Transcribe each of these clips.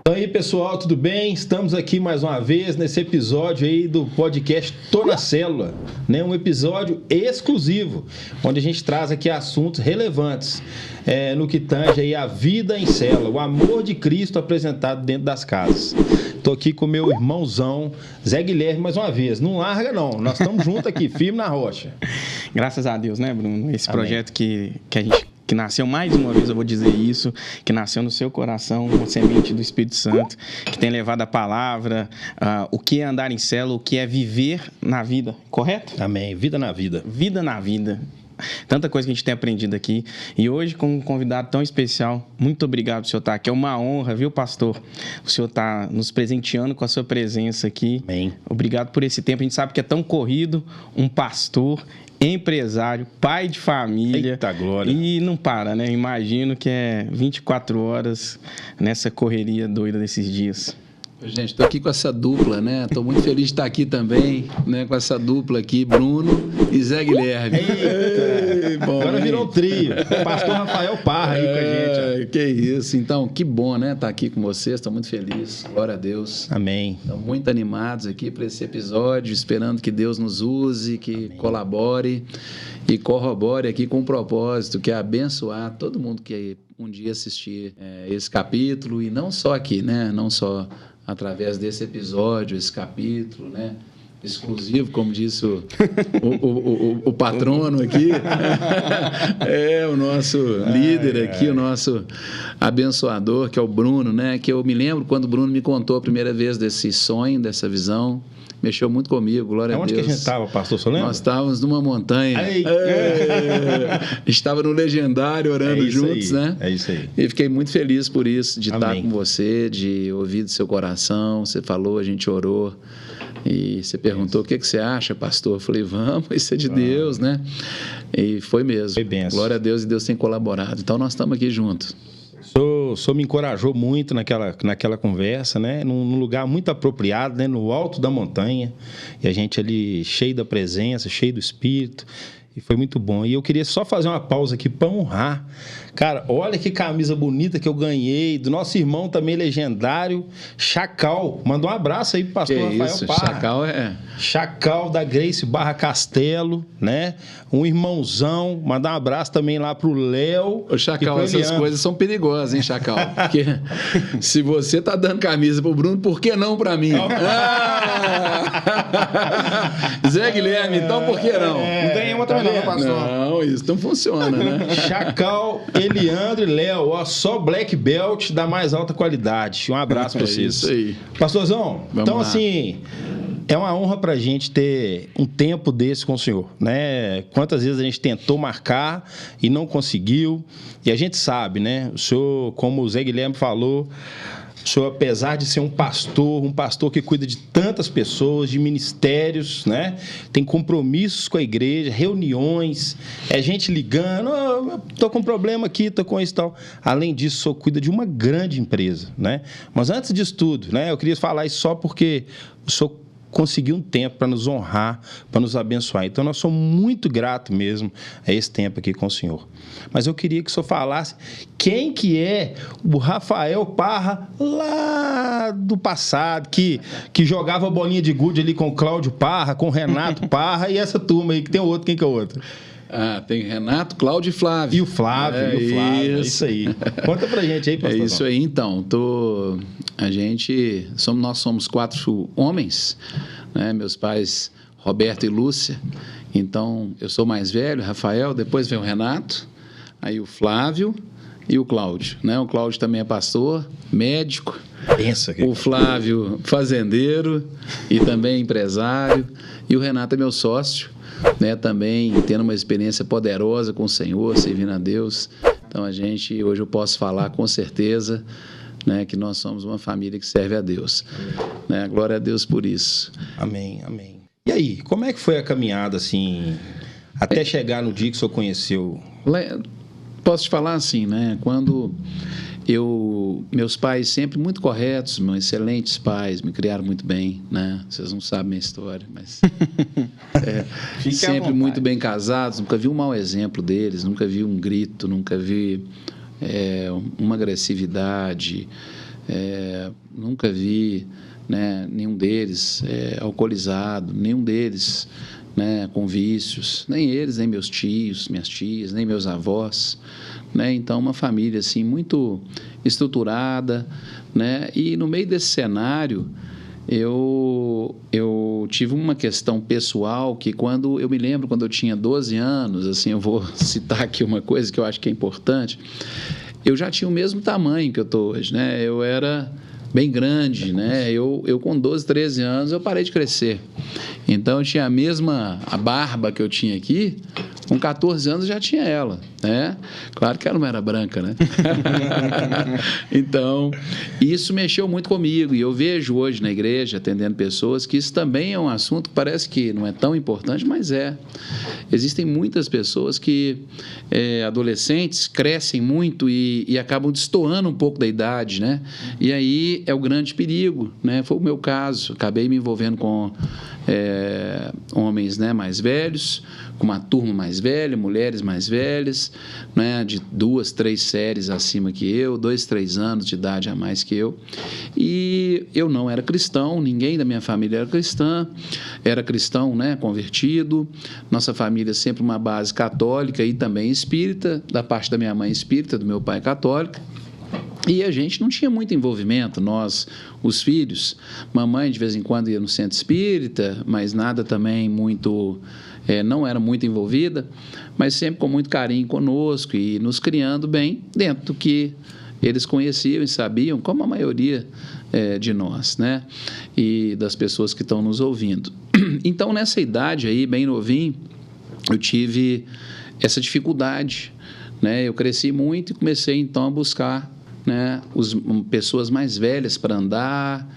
Então aí, pessoal, tudo bem? Estamos aqui mais uma vez nesse episódio aí do podcast Tô na Célula, né? Um episódio exclusivo, onde a gente traz aqui assuntos relevantes no que tange aí a vida em célula, o amor de Cristo apresentado dentro das casas. Estou aqui com meu irmãozão, Zé Guilherme, mais uma vez. Não larga, não. Nós estamos juntos aqui, firme na rocha. Graças a Deus, né, Bruno? Esse Amém. Projeto que a gente... que nasceu, mais uma vez eu vou dizer isso, que nasceu no seu coração, uma semente do Espírito Santo, que tem levado a palavra, o que é andar em célula, o que é viver na vida, correto? Amém. Vida na vida. Vida na vida. Tanta coisa que a gente tem aprendido aqui. E hoje, com um convidado tão especial, muito obrigado por o senhor estar aqui. É uma honra, viu, pastor? O senhor está nos presenteando com a sua presença aqui. Amém. Obrigado por esse tempo. A gente sabe que é tão corrido, um pastor, empresário, pai de família. Eita glória. E não para, né? Imagino que é 24 horas nessa correria doida desses dias. Gente, estou aqui com essa dupla, né? Estou muito feliz de estar aqui também, né? Com essa dupla aqui, Bruno e Zé Guilherme. Eita, bom, agora virou um trio. Pastor Rafael Parra aí com a gente. Que isso. Então, que bom, né? Estar aqui com vocês. Estou muito feliz. Glória a Deus. Amém. Estamos muito animados aqui para esse episódio, esperando que Deus nos use, que Amém. Colabore e corrobore aqui com o propósito, que é abençoar todo mundo que um dia assistir esse capítulo, e não só aqui, né? Não só através desse episódio, esse capítulo, né? Exclusivo, como disse o patrono aqui, o nosso líder aqui, o nosso abençoador, que é o Bruno, né? Que eu me lembro quando o Bruno me contou a primeira vez desse sonho, dessa visão, mexeu muito comigo, glória a Deus. Onde que a gente estava, pastor, você lembra? Nós estávamos numa montanha. Estava no Legendário orando juntos, aí, né? É isso aí. E fiquei muito feliz por isso, de Amém. estar com você, de ouvir do seu coração. Você falou, a gente orou. E você perguntou, o que você acha, pastor? Eu falei, vamos, isso é de Deus, né? E foi mesmo. Foi benção. Glória a Deus, e Deus tem colaborado. Então, nós estamos aqui juntos. O senhor me encorajou muito naquela conversa, né? Num lugar muito apropriado, né? No alto da montanha. E a gente ali cheio da presença, cheio do Espírito. E foi muito bom. E eu queria só fazer uma pausa aqui para honrar. Cara, olha que camisa bonita que eu ganhei do nosso irmão também legendário, Chacal. Mandou um abraço aí pro pastor Rafael Parra. Chacal da Grace Barra Castelo, né? Um irmãozão. Mandar um abraço também lá pro Léo. Ô, Chacal, essas coisas são perigosas, hein, Chacal? Porque se você tá dando camisa pro Bruno, por que não pra mim? Zé Guilherme, então por que não? Não tem uma também não, pastor. Não, isso não funciona, né? Chacal, Eliandro e Léo, ó, só Black Belt da mais alta qualidade. Um abraço pra vocês. Isso aí. Pastorzão, Vamos então lá. assim, é uma honra pra gente ter um tempo desse com o senhor, né? Quantas vezes a gente tentou marcar e não conseguiu, e a gente sabe, né? O senhor, como o Zé Guilherme falou, o senhor, apesar de ser um pastor que cuida de tantas pessoas, de ministérios, né? Tem compromissos com a igreja, reuniões, gente ligando, tô com um problema aqui, tô com isso e tal. Além disso, o senhor cuida de uma grande empresa, né? Mas antes disso tudo, né? Eu queria falar isso só porque o senhor conseguiu um tempo para nos honrar, para nos abençoar. Então, nós somos muito gratos mesmo a esse tempo aqui com o senhor. Mas eu queria que o senhor falasse quem que é o Rafael Parra lá do passado, que jogava bolinha de gude ali com o Cláudio Parra, com o Renato Parra e essa turma aí, que tem outro, quem que é o outro? Tem Renato, Cláudio e Flávio. E o Flávio, é isso aí. Conta pra gente aí, pastor. É isso aí, então. Nós somos 4 homens, né? Meus pais, Roberto e Lúcia. Então, eu sou mais velho, Rafael, depois vem o Renato, aí o Flávio e o Cláudio, né? O Cláudio também é pastor, médico. O Flávio, fazendeiro e também empresário. E o Renato é meu sócio, né? Também tendo uma experiência poderosa com o Senhor, servindo a Deus. Então, hoje eu posso falar com certeza, né, que nós somos uma família que serve a Deus. Né? Glória a Deus por isso. Amém, amém. E aí, como é que foi a caminhada, assim, até chegar no dia que o senhor conheceu? Posso te falar assim, né? Quando meus pais sempre muito corretos, meus excelentes pais, me criaram muito bem, né? Vocês não sabem minha história, mas sempre muito bem casados, nunca vi um mau exemplo deles, nunca vi um grito, nunca vi uma agressividade, Nunca vi, né, nenhum deles alcoolizado, nenhum deles, né, com vícios, nem eles, nem meus tios, minhas tias, nem meus avós, né? Então, uma família assim muito estruturada, né? E no meio desse cenário, eu tive uma questão pessoal que eu me lembro quando eu tinha 12 anos, assim, eu vou citar aqui uma coisa que eu acho que é importante, eu já tinha o mesmo tamanho que eu estou hoje, né? Eu era bem grande, né? Eu com 12, 13 anos, eu parei de crescer. Então, eu tinha a barba que eu tinha aqui, com 14 anos já tinha ela, né? Claro que ela não era branca, né? Então, isso mexeu muito comigo. E eu vejo hoje na igreja, atendendo pessoas, que isso também é um assunto que parece que não é tão importante, mas é. Existem muitas pessoas que, adolescentes, crescem muito e acabam destoando um pouco da idade, né? E aí é o grande perigo, né? Foi o meu caso. Acabei me envolvendo com homens, né, mais velhos, com uma turma mais velha, mulheres mais velhas, né, de 2, 3 séries acima que eu, 2, 3 anos de idade a mais que eu. E eu não era cristão, ninguém da minha família era cristão, né, convertido. Nossa família sempre uma base católica e também espírita, da parte da minha mãe espírita, do meu pai católico. E a gente não tinha muito envolvimento, nós, os filhos. Mamãe, de vez em quando, ia no centro espírita, mas nada também muito... não era muito envolvida, mas sempre com muito carinho conosco e nos criando bem dentro do que eles conheciam e sabiam, como a maioria de nós, né? E das pessoas que estão nos ouvindo. Então, nessa idade aí, bem novinho, eu tive essa dificuldade, né? Eu cresci muito e comecei, então, a buscar, né, pessoas mais velhas para andar.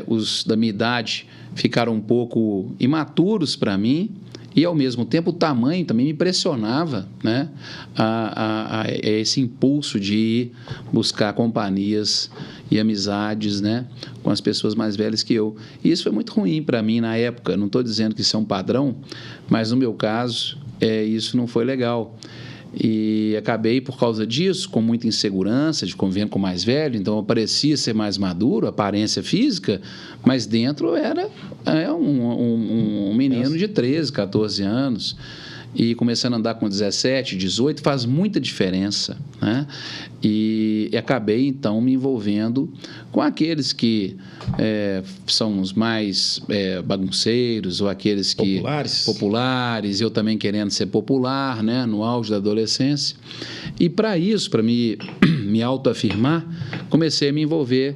Os da minha idade ficaram um pouco imaturos para mim e, ao mesmo tempo, o tamanho também me impressionava, né, a esse impulso de ir buscar companhias e amizades, né, com as pessoas mais velhas que eu. E isso foi muito ruim para mim na época. Não estou dizendo que isso é um padrão, mas no meu caso, isso não foi legal. E acabei, por causa disso, com muita insegurança, de convivendo com o mais velho. Então, eu parecia ser mais maduro, aparência física, mas dentro era um menino de 13, 14 anos. E começando a andar com 17, 18, faz muita diferença, né? E acabei, então, me envolvendo com aqueles que são os mais bagunceiros, ou aqueles que... Populares, eu também querendo ser popular, né? No auge da adolescência. E para isso, para me autoafirmar, comecei a me envolver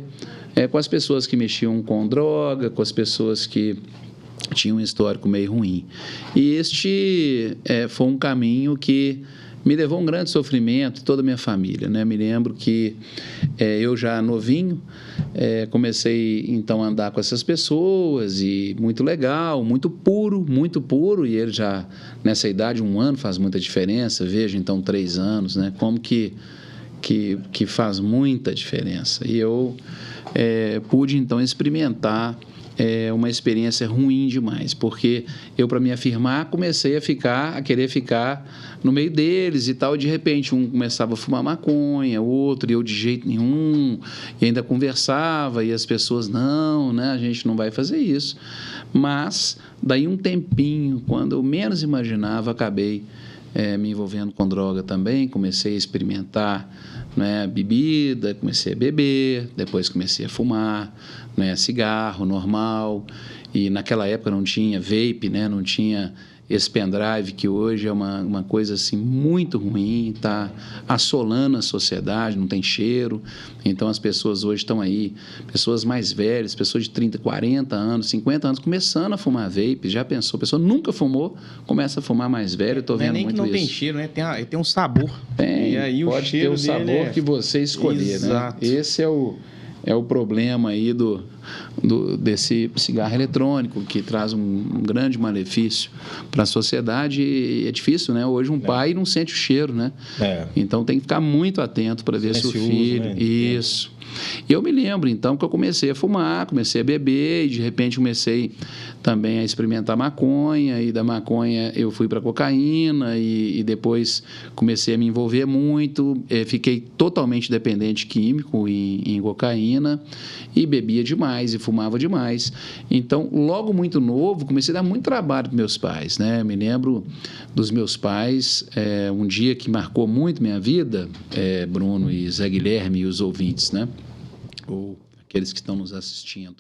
com as pessoas que mexiam com droga, com as pessoas que tinha um histórico meio ruim. E este foi um caminho que me levou a um grande sofrimento, toda a minha família, né? Me lembro que eu já novinho, comecei então a andar com essas pessoas e muito legal, muito puro, e ele já nessa idade, 1 ano faz muita diferença, veja então 3 anos, né? Como que faz muita diferença. E eu pude então experimentar uma experiência ruim demais, porque eu, para me afirmar, comecei a querer ficar no meio deles e tal, e de repente um começava a fumar maconha, outro, e eu de jeito nenhum, e ainda conversava, e as pessoas, não, né, a gente não vai fazer isso. Mas, daí um tempinho, quando eu menos imaginava, acabei me envolvendo com droga também, comecei a experimentar, né, bebida, comecei a beber, depois comecei a fumar, né, cigarro normal, e naquela época não tinha vape, né, não tinha esse pendrive que hoje é uma coisa assim muito ruim, está assolando a sociedade, não tem cheiro. Então as pessoas hoje estão aí, pessoas mais velhas, pessoas de 30, 40 anos, 50 anos, começando a fumar vape. Já pensou? A pessoa nunca fumou, começa a fumar mais velho. Estou vendo muito isso. Não é nem que não tem cheiro, né? Tem um sabor. Tem, e aí pode ter o sabor que você escolher. Exato. Né? Esse é o problema aí desse cigarro eletrônico, que traz um grande malefício para a sociedade. E é difícil, né? Hoje um pai não sente o cheiro, né? Então tem que ficar muito atento para ver se o filho... Né? Isso. E eu me lembro, então, que eu comecei a fumar, comecei a beber, e de repente comecei também a experimentar maconha, e da maconha eu fui para cocaína, e depois comecei a me envolver muito, fiquei totalmente dependente químico em cocaína, e bebia demais, e fumava demais. Então, logo muito novo, comecei a dar muito trabalho para meus pais, né? Eu me lembro dos meus pais, um dia que marcou muito minha vida, Bruno e Zé Guilherme e os ouvintes, né? Ou aqueles que estão nos assistindo.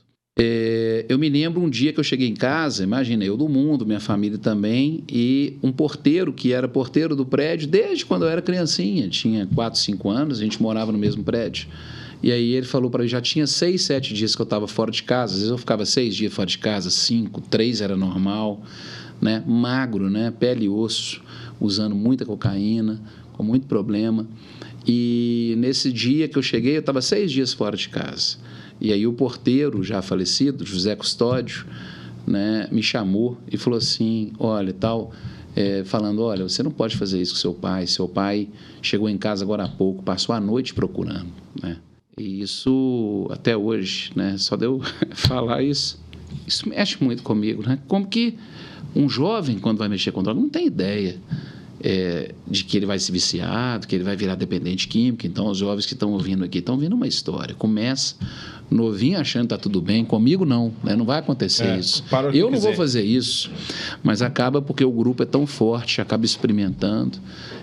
Eu me lembro um dia que eu cheguei em casa, imagina, eu do mundo, minha família também, e um porteiro, que era porteiro do prédio desde quando eu era criancinha, tinha 4, 5 anos, a gente morava no mesmo prédio. E aí ele falou para mim, já tinha 6, 7 dias que eu estava fora de casa, às vezes eu ficava 6 dias fora de casa, 5, 3 era normal, né? Magro, né? Pele e osso, usando muita cocaína, com muito problema. E nesse dia que eu cheguei, eu estava 6 dias fora de casa. E aí o porteiro, já falecido, José Custódio, né, me chamou e falou assim, olha, tal, falando, olha, você não pode fazer isso com seu pai chegou em casa agora há pouco, passou a noite procurando, né? E isso, até hoje, né, só de eu falar isso mexe muito comigo, né? Como que um jovem, quando vai mexer com droga, não tem ideia de que ele vai se viciar, que ele vai virar dependente químico. Então, os jovens que estão ouvindo aqui estão ouvindo uma história. Começa novinho achando que está tudo bem. Comigo, não. Né? Não vai acontecer isso. Eu não vou fazer isso. Mas acaba porque o grupo é tão forte, acaba experimentando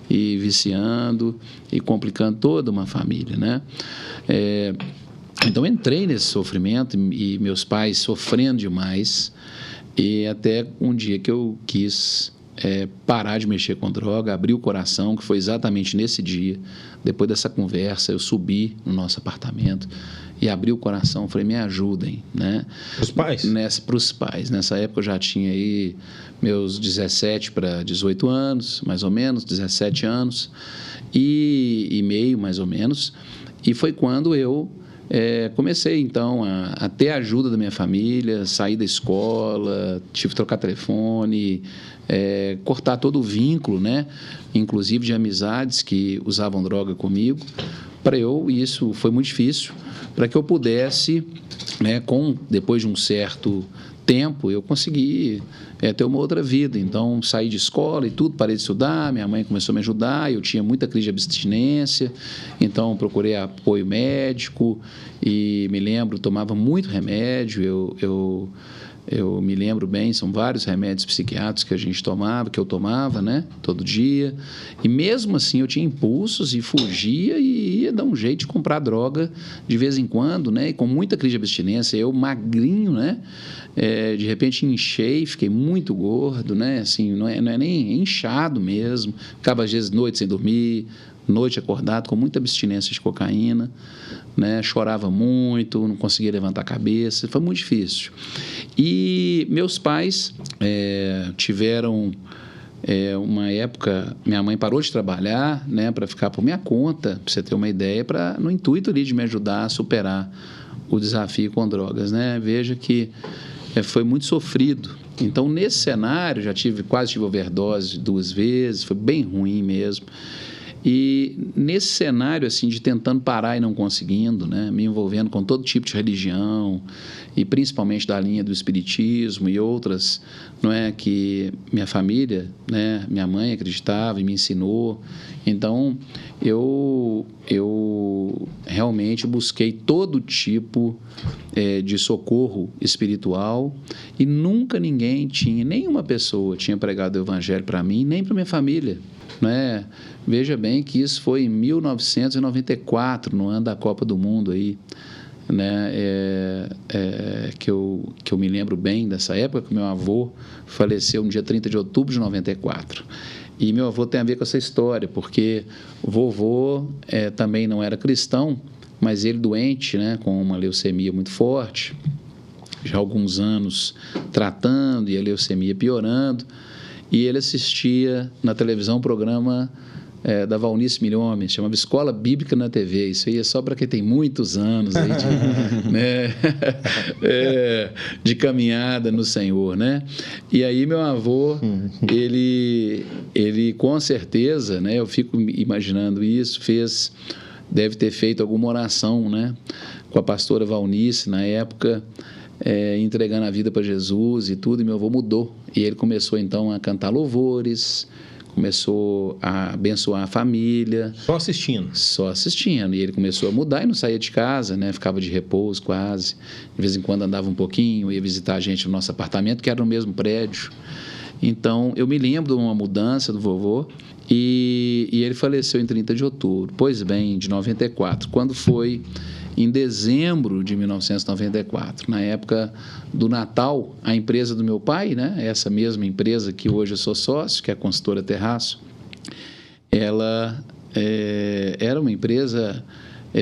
e viciando e complicando toda uma família, né? Então, entrei nesse sofrimento e meus pais sofrendo demais. E até um dia que eu quis parar de mexer com droga, abrir o coração, que foi exatamente nesse dia, depois dessa conversa, eu subi no nosso apartamento e abri o coração, falei, me ajudem, né? Os pais? Para os pais. Nessa época eu já tinha aí meus 17 para 18 anos, mais ou menos, 17 anos, e meio, mais ou menos, e foi quando eu comecei, então, a ter a ajuda da minha família, sair da escola, tive que trocar telefone, cortar todo o vínculo, né? Inclusive de amizades que usavam droga comigo, e isso foi muito difícil, para que eu pudesse, né, depois de um certo tempo, eu consegui ter uma outra vida. Então, saí de escola e tudo, parei de estudar, minha mãe começou a me ajudar, eu tinha muita crise de abstinência, então procurei apoio médico e me lembro, tomava muito remédio, eu me lembro bem, são vários remédios psiquiátricos que eu tomava, né, todo dia, e mesmo assim eu tinha impulsos e fugia e ia dar um jeito de comprar droga de vez em quando, né, e com muita crise de abstinência, eu magrinho, né, de repente inchei, fiquei muito gordo, né, assim, não é nem inchado mesmo, ficava às vezes noite sem dormir, noite acordado com muita abstinência de cocaína, né, chorava muito, não conseguia levantar a cabeça, foi muito difícil. E meus pais tiveram uma época, minha mãe parou de trabalhar, né, para ficar por minha conta, para você ter uma ideia, no intuito ali de me ajudar a superar o desafio com drogas, né? Veja que foi muito sofrido. Então, nesse cenário, quase tive overdose 2 vezes, foi bem ruim mesmo. E nesse cenário, assim, de tentando parar e não conseguindo, né, me envolvendo com todo tipo de religião, e principalmente da linha do espiritismo e outras, não é, que minha família, né, minha mãe acreditava e me ensinou. Então, eu realmente busquei todo tipo de socorro espiritual e nunca nenhuma pessoa tinha pregado o evangelho para mim, nem para minha família. Né? Veja bem que isso foi em 1994, no ano da Copa do Mundo aí, né? Que eu me lembro bem dessa época, que meu avô faleceu no dia 30 de outubro de 94. E meu avô tem a ver com essa história, porque o vovô também não era cristão, mas ele doente, né, com uma leucemia muito forte, já há alguns anos tratando e a leucemia piorando, e ele assistia na televisão um programa da Valnice Milhomem, chamava Escola Bíblica na TV. Isso aí é só para quem tem muitos anos aí né? De caminhada no Senhor, né? E aí meu avô, ele com certeza, né, eu fico imaginando isso, fez deve ter feito alguma oração, né, com a pastora Valnice, na época, entregando a vida para Jesus e tudo, e meu avô mudou. E ele começou, então, a cantar louvores, começou a abençoar a família. Só assistindo? Só assistindo. E ele começou a mudar e não saía de casa, né? Ficava de repouso quase. De vez em quando andava um pouquinho, ia visitar a gente no nosso apartamento, que era no mesmo prédio. Então, eu me lembro de uma mudança do vovô e ele faleceu em 30 de outubro. Pois bem, de 94. Quando foi em dezembro de 1994, na época do Natal, a empresa do meu pai, né, essa mesma empresa que hoje eu sou sócio, que é a Consultora Terraço, ela era uma empresa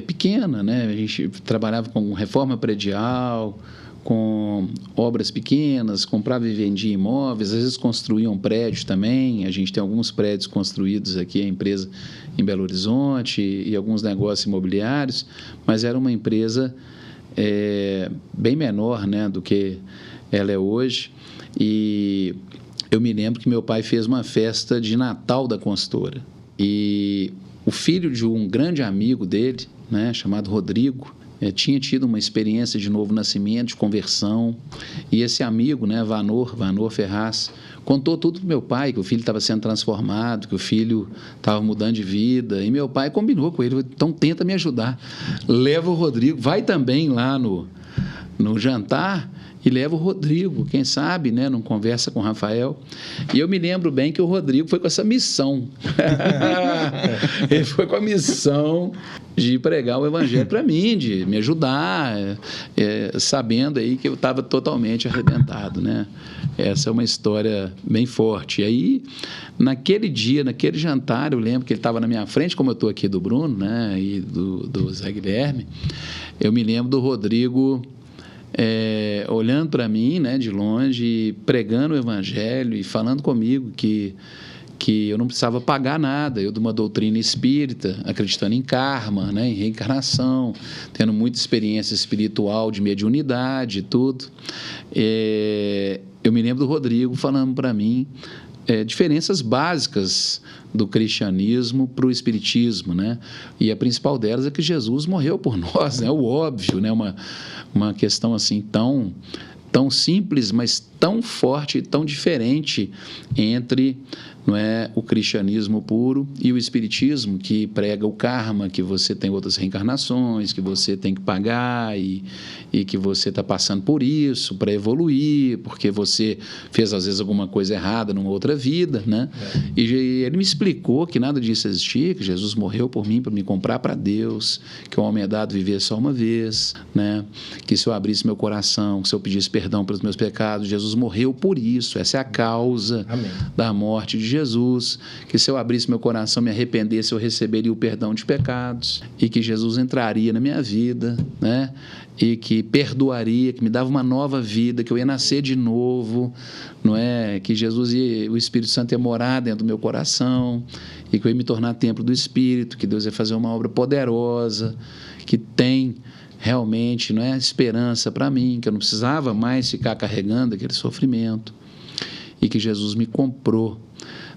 pequena, né? A gente trabalhava com reforma predial, com obras pequenas, comprava e vendia imóveis, às vezes construía um prédio também. A gente tem alguns prédios construídos aqui, a empresa em Belo Horizonte, e alguns negócios imobiliários, mas era uma empresa bem menor, né, do que ela é hoje. E eu me lembro que meu pai fez uma festa de Natal da consultora. E o filho de um grande amigo dele, né, chamado Rodrigo, tinha tido uma experiência de novo nascimento, de conversão, e esse amigo, né, Vanor Ferraz, contou tudo para meu pai, que o filho estava sendo transformado, que o filho estava mudando de vida, e meu pai combinou com ele, então tenta me ajudar, leva o Rodrigo, vai também lá no jantar, e leva o Rodrigo, quem sabe, né, não conversa com o Rafael. E eu me lembro bem que o Rodrigo foi com essa missão. Ele foi com a missão de pregar o evangelho para mim, de me ajudar, sabendo aí que eu estava totalmente arrebentado, né? Essa é uma história bem forte. E aí, naquele dia, naquele jantar, eu lembro que ele estava na minha frente, como eu estou aqui do Bruno, né, e do Zé Guilherme, eu me lembro do Rodrigo olhando para mim, né, de longe, pregando o evangelho e falando comigo que eu não precisava pagar nada, eu de uma doutrina espírita, acreditando em karma, né, em reencarnação, tendo muita experiência espiritual de mediunidade e tudo. Eu me lembro do Rodrigo falando para mim diferenças básicas do cristianismo para o espiritismo, né? E a principal delas é que Jesus morreu por nós, né? O óbvio, né? Uma questão assim tão simples, mas tão forte e tão diferente entre, não é, o cristianismo puro e o espiritismo, que prega o karma, que você tem outras reencarnações, que você tem que pagar e que você está passando por isso para evoluir, porque você fez às vezes alguma coisa errada numa outra vida, né? E ele me explicou que nada disso existia, que Jesus morreu por mim para me comprar para Deus, que o homem é dado viver só uma vez, né? Que se eu abrisse meu coração, se eu pedisse perdão pelos meus pecados, Jesus morreu por isso, essa é a causa da morte de Jesus, que se eu abrisse meu coração, me arrependesse, eu receberia o perdão de pecados, e que Jesus entraria na minha vida, né? E que perdoaria, que me dava uma nova vida, que eu ia nascer de novo, não é? Que Jesus e o Espírito Santo ia morar dentro do meu coração, e que eu ia me tornar templo do Espírito, que Deus ia fazer uma obra poderosa, que tem realmente, não é, esperança para mim, que eu não precisava mais ficar carregando aquele sofrimento, e que Jesus me comprou,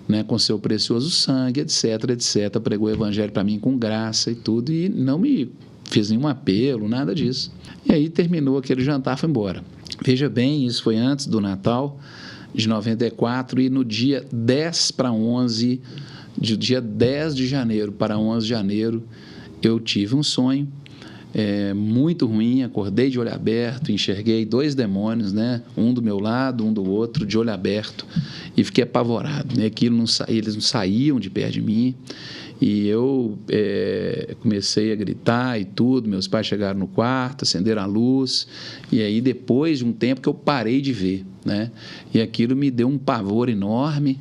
né, com seu precioso sangue, etc, etc, pregou o evangelho para mim com graça e tudo, e não me fez nenhum apelo, nada disso. E aí terminou aquele jantar, foi embora. Veja bem, isso foi antes do Natal de 94, e no dia 10 para 11, dia 10 de janeiro para 11 de janeiro, eu tive um sonho muito ruim, acordei de olho aberto, enxerguei 2 demônios, né? Um do meu lado, um do outro, de olho aberto, e fiquei apavorado, né? Eles não saíam de perto de mim, e eu comecei a gritar e tudo. Meus pais chegaram no quarto, acenderam a luz, e aí depois de um tempo que eu parei de ver, né? E aquilo me deu um pavor enorme.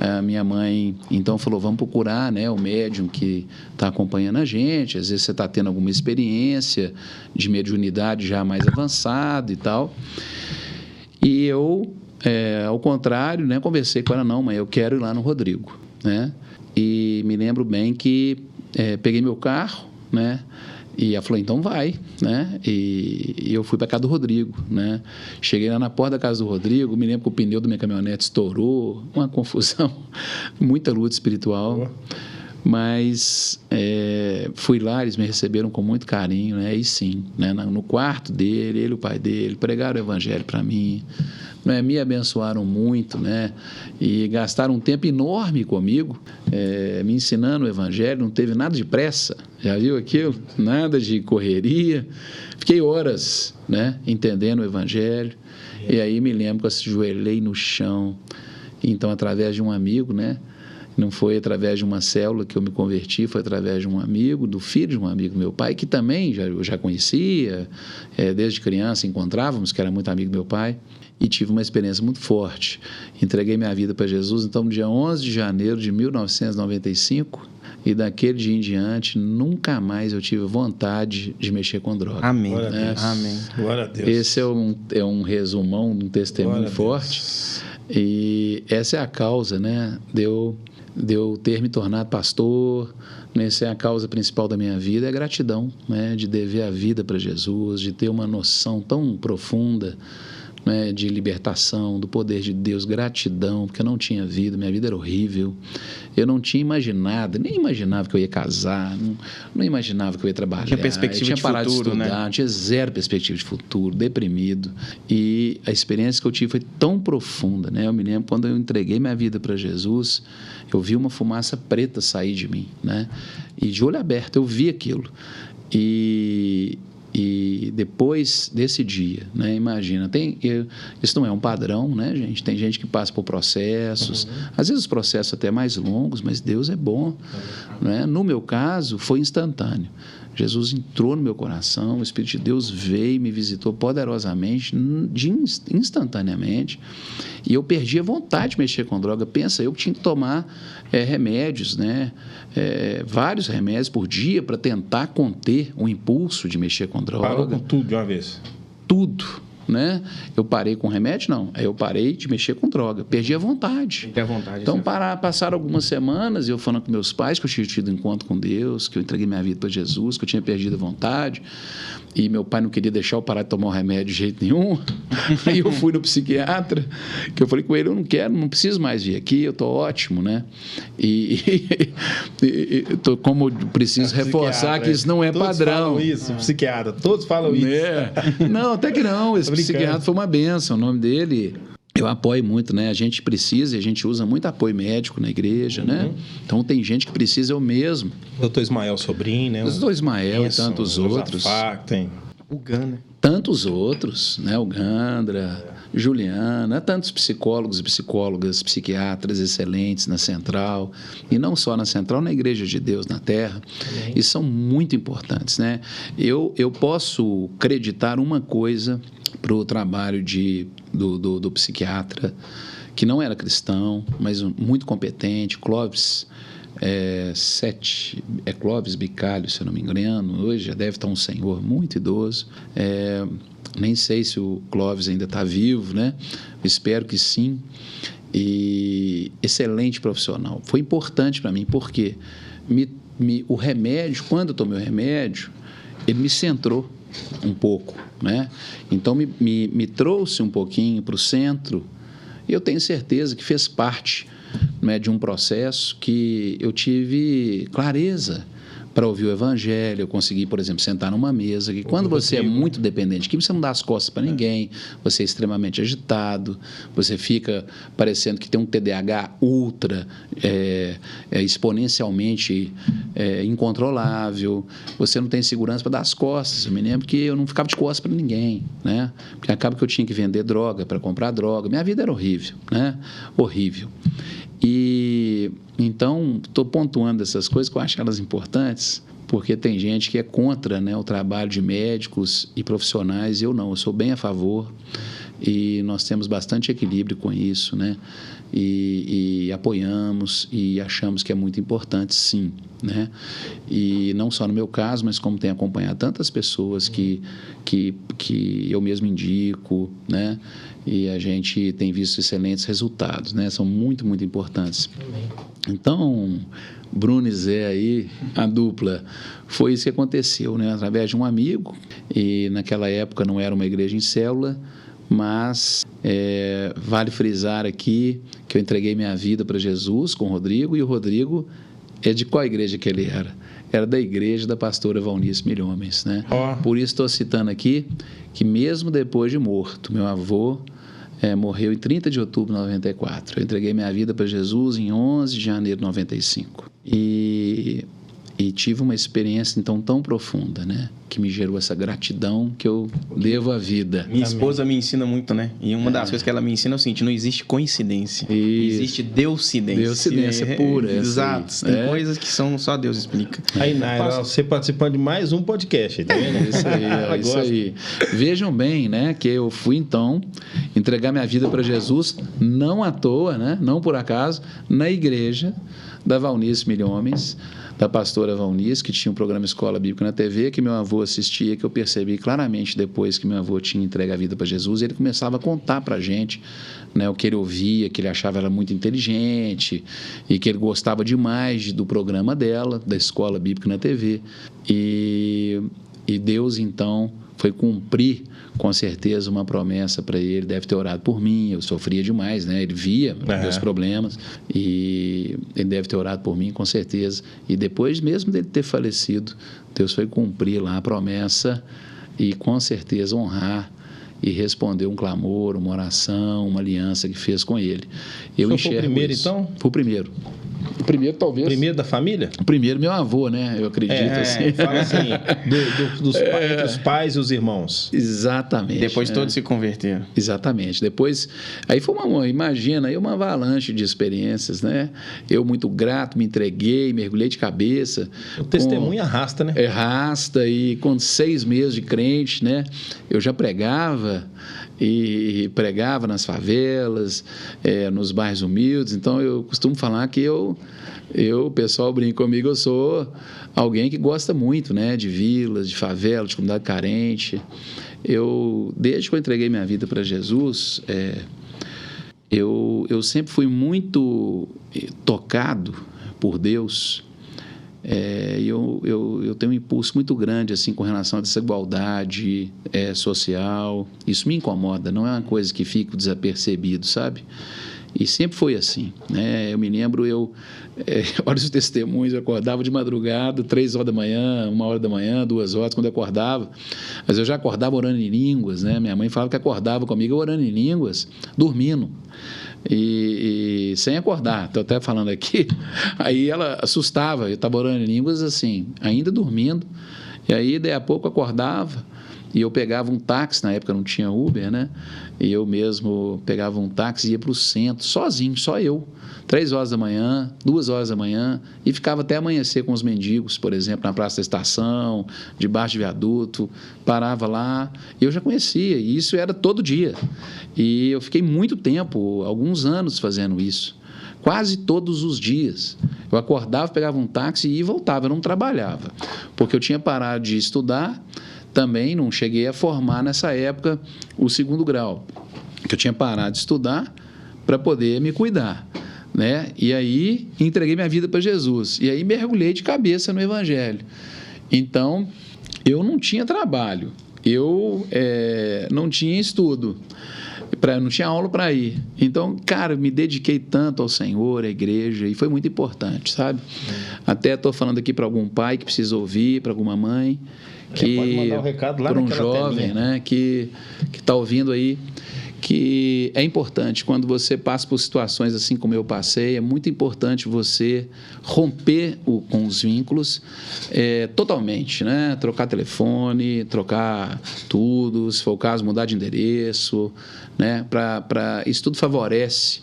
A minha mãe então falou: vamos procurar, né, o médium que está acompanhando a gente, às vezes você está tendo alguma experiência de mediunidade já mais avançada e tal. E eu, ao contrário, né, conversei com ela: não, mãe, eu quero ir lá no Rodrigo, né? E me lembro bem que peguei meu carro, né? E ela falou: então vai, né? E eu fui para casa do Rodrigo, né? Cheguei lá na porta da casa do Rodrigo, me lembro que o pneu da minha caminhonete estourou, uma confusão, muita luta espiritual. Mas fui lá, eles me receberam com muito carinho, né? E sim, né? No quarto dele, ele e o pai dele pregaram o evangelho para mim, né? Me abençoaram muito, né? E gastaram um tempo enorme comigo, me ensinando o evangelho. Não teve nada de pressa, já viu aquilo? Nada de correria. Fiquei horas, né? Entendendo o evangelho. E aí me lembro que eu ajoelhei no chão. Então, através de um amigo, né? Não foi através de uma célula que eu me converti, foi através de um amigo, do filho de um amigo do meu pai, que também eu já conhecia, desde criança encontrávamos, que era muito amigo do meu pai, e tive uma experiência muito forte. Entreguei minha vida para Jesus, então, no dia 11 de janeiro de 1995, e daquele dia em diante, nunca mais eu tive vontade de mexer com droga. Amém. Glória a Deus. Amém. Glória a Deus. Esse é um resumão, um testemunho forte. E essa é a causa, né, de eu ter me tornado pastor. Essa é a causa principal da minha vida, é a gratidão, né, de dever a vida para Jesus, de ter uma noção tão profunda, né, de libertação, do poder de Deus, gratidão, porque eu não tinha vida, minha vida era horrível, eu não tinha imaginado, nem imaginava que eu ia casar, não imaginava que eu ia trabalhar, tinha perspectiva eu tinha de parado futuro, de estudar, né? tinha zero perspectiva de futuro, deprimido, e a experiência que eu tive foi tão profunda, né? Eu me lembro quando eu entreguei minha vida para Jesus, eu vi uma fumaça preta sair de mim, né? E de olho aberto eu vi aquilo, e depois desse dia, né, imagina, isso não é um padrão, né, gente? Tem gente que passa por processos, às vezes os processos até mais longos, mas Deus é bom, né? No meu caso, foi instantâneo. Jesus entrou no meu coração, o Espírito de Deus veio e me visitou poderosamente, instantaneamente, e eu perdi a vontade de mexer com droga. Pensa, eu tinha que tomar remédios, né? Vários remédios por dia para tentar conter o impulso de mexer com droga. Parou com tudo de uma vez? Tudo, né? Eu parei com remédio? Não. Eu parei de mexer com droga. Perdi a vontade. Perdi a vontade. Então, passaram algumas semanas, eu falando com meus pais que eu tinha tido encontro com Deus, que eu entreguei minha vida para Jesus, que eu tinha perdido a vontade. E meu pai não queria deixar eu parar de tomar o remédio de jeito nenhum. Aí eu fui no psiquiatra, que eu falei com ele, eu não quero, não preciso mais vir aqui, eu estou ótimo, né? Como preciso reforçar que isso não é todos padrão. Falam isso, psiquiatra, todos falam isso. Não, até que não, esse psiquiatra foi uma bênção, o nome dele... Eu apoio muito, né? A gente precisa e a gente usa muito apoio médico na igreja, né? Então, tem gente que precisa, eu mesmo. Doutor Ismael Sobrinho, né? O doutor Ismael e tantos outros. Tem. O Gandra. Tantos outros, né? O Gandra, Juliana, tantos psicólogos e psicólogas, psiquiatras excelentes na Central, e não só na Central, na Igreja de Deus na Terra, e são muito importantes, né? Eu posso acreditar uma coisa para o trabalho do psiquiatra, que não era cristão, mas muito competente, Clóvis Clóvis Bicalho, se eu não me engano, hoje já deve estar um senhor muito idoso, nem sei se o Clóvis ainda está vivo, né? Espero que sim, e excelente profissional. Foi importante para mim, porque o remédio, quando eu tomei o remédio, ele me centrou um pouco, né? Então me trouxe um pouquinho para o centro, e eu tenho certeza que fez parte, né, de um processo que eu tive clareza para ouvir o evangelho. Eu consegui, por exemplo, sentar numa mesa, que quando você é muito dependente, que você não dá as costas para ninguém, você é extremamente agitado, você fica parecendo que tem um TDAH ultra, exponencialmente incontrolável, você não tem segurança para dar as costas. Eu me lembro que eu não ficava de costas para ninguém, né? Porque acaba que eu tinha que vender droga para comprar droga, minha vida era horrível, né? Horrível. E então estou pontuando essas coisas que eu acho elas importantes, porque tem gente que é contra, né, o trabalho de médicos e profissionais. Eu não, eu sou bem a favor, e nós temos bastante equilíbrio com isso, né? E apoiamos e achamos que é muito importante, sim, né? E não só no meu caso, mas como tem acompanhado tantas pessoas que eu mesmo indico, né? E a gente tem visto excelentes resultados, né? São muito, muito importantes. Então, Bruno e Zé aí, a dupla, foi isso que aconteceu, né? Através de um amigo, e naquela época não era uma igreja em célula, mas vale frisar aqui que eu entreguei minha vida para Jesus com o Rodrigo, e o Rodrigo É de qual igreja que ele era? Era da igreja da pastora Valnice Milhomens, né? Por isso estou citando aqui que mesmo depois de morto, meu avô morreu em 30 de outubro de 94. Eu entreguei minha vida para Jesus em 11 de janeiro de 95. E tive uma experiência, então, tão profunda, né? Que me gerou essa gratidão que eu devo à vida. Minha esposa me ensina muito, né? E uma das coisas que ela me ensina é o seguinte: não existe coincidência. Existe deucidência. Deucidência pura. Exato. Tem coisas que só Deus explica. Aí, Naira, você participando de mais um podcast, tá vendo? Isso aí, isso aí. Vejam bem, né? Que eu fui, então, entregar minha vida para Jesus, não à toa, né? Não por acaso, na igreja da Valnice Milhomens, da pastora Valnice, que tinha um programa Escola Bíblica na TV, que meu avô assistia, que eu percebi claramente depois que meu avô tinha entregue a vida para Jesus, ele começava a contar para a gente, né, o que ele ouvia, que ele achava ela muito inteligente e que ele gostava demais do programa dela, da Escola Bíblica na TV. E Deus, então, foi cumprir, com certeza, uma promessa para ele. Deve ter orado por mim, eu sofria demais, né? Ele via meus problemas e ele deve ter orado por mim, com certeza. E depois mesmo dele ter falecido, Deus foi cumprir lá a promessa e, com certeza, honrar e responder um clamor, uma oração, uma aliança que fez com ele. Eu enxergo foi o primeiro, isso. Então? Foi o primeiro. O primeiro, talvez. O primeiro da família? O primeiro, meu avô, né? Eu acredito. Assim. Fala assim, entre os pais e os irmãos. Exatamente. Depois todos se converteram. Exatamente. Depois, aí foi imagina, aí uma avalanche de experiências, né? Eu, muito grato, me entreguei, mergulhei de cabeça. O testemunho arrasta, né? Arrasta, e com 6 meses de crente, né? Eu já pregava, e pregava nas favelas, nos bairros humildes. Então eu costumo falar que o pessoal brinca comigo, eu sou alguém que gosta muito, né, de vilas, de favela, de comunidade carente. Desde que eu entreguei minha vida para Jesus, eu sempre fui muito tocado por Deus. Eu tenho um impulso muito grande assim com relação a essa igualdade social. Isso me incomoda, não é uma coisa que fica desapercebido, sabe? E sempre foi assim, né? Eu me lembro, olha os testemunhos, eu acordava de madrugada, 3 horas da manhã, 1 hora da manhã, 2 horas, quando eu acordava. Mas eu já acordava orando em línguas, né? Minha mãe falava que acordava comigo orando em línguas, dormindo. E sem acordar, estou até falando aqui, aí ela assustava, eu estava orando em línguas assim, ainda dormindo, e aí daí a pouco acordava, e eu pegava um táxi, na época não tinha Uber, né? E eu mesmo pegava um táxi e ia para o centro, sozinho, só eu, 3 horas da manhã, 2 horas da manhã, e ficava até amanhecer com os mendigos, por exemplo, na Praça da Estação, debaixo de viaduto, parava lá, e eu já conhecia, e isso era todo dia. E eu fiquei muito tempo, alguns anos fazendo isso, quase todos os dias. Eu acordava, pegava um táxi e voltava, eu não trabalhava, porque eu tinha parado de estudar. Também não cheguei a formar nessa época o 2º grau, que eu tinha parado de estudar para poder me cuidar, né? E aí entreguei minha vida para Jesus, e aí mergulhei de cabeça no Evangelho. Então, eu não tinha trabalho, eu não tinha estudo, não tinha aula para ir. Então, cara, me dediquei tanto ao Senhor, à igreja, e foi muito importante, sabe? Até estou falando aqui para algum pai que precisa ouvir, para alguma mãe, que pode mandar um recado lá para um jovem, telinha, né, que está ouvindo aí, que é importante quando você passa por situações assim como eu passei, é muito importante você romper com os vínculos totalmente, né? Trocar telefone, trocar tudo, se for o caso, mudar de endereço, né? Isso tudo favorece,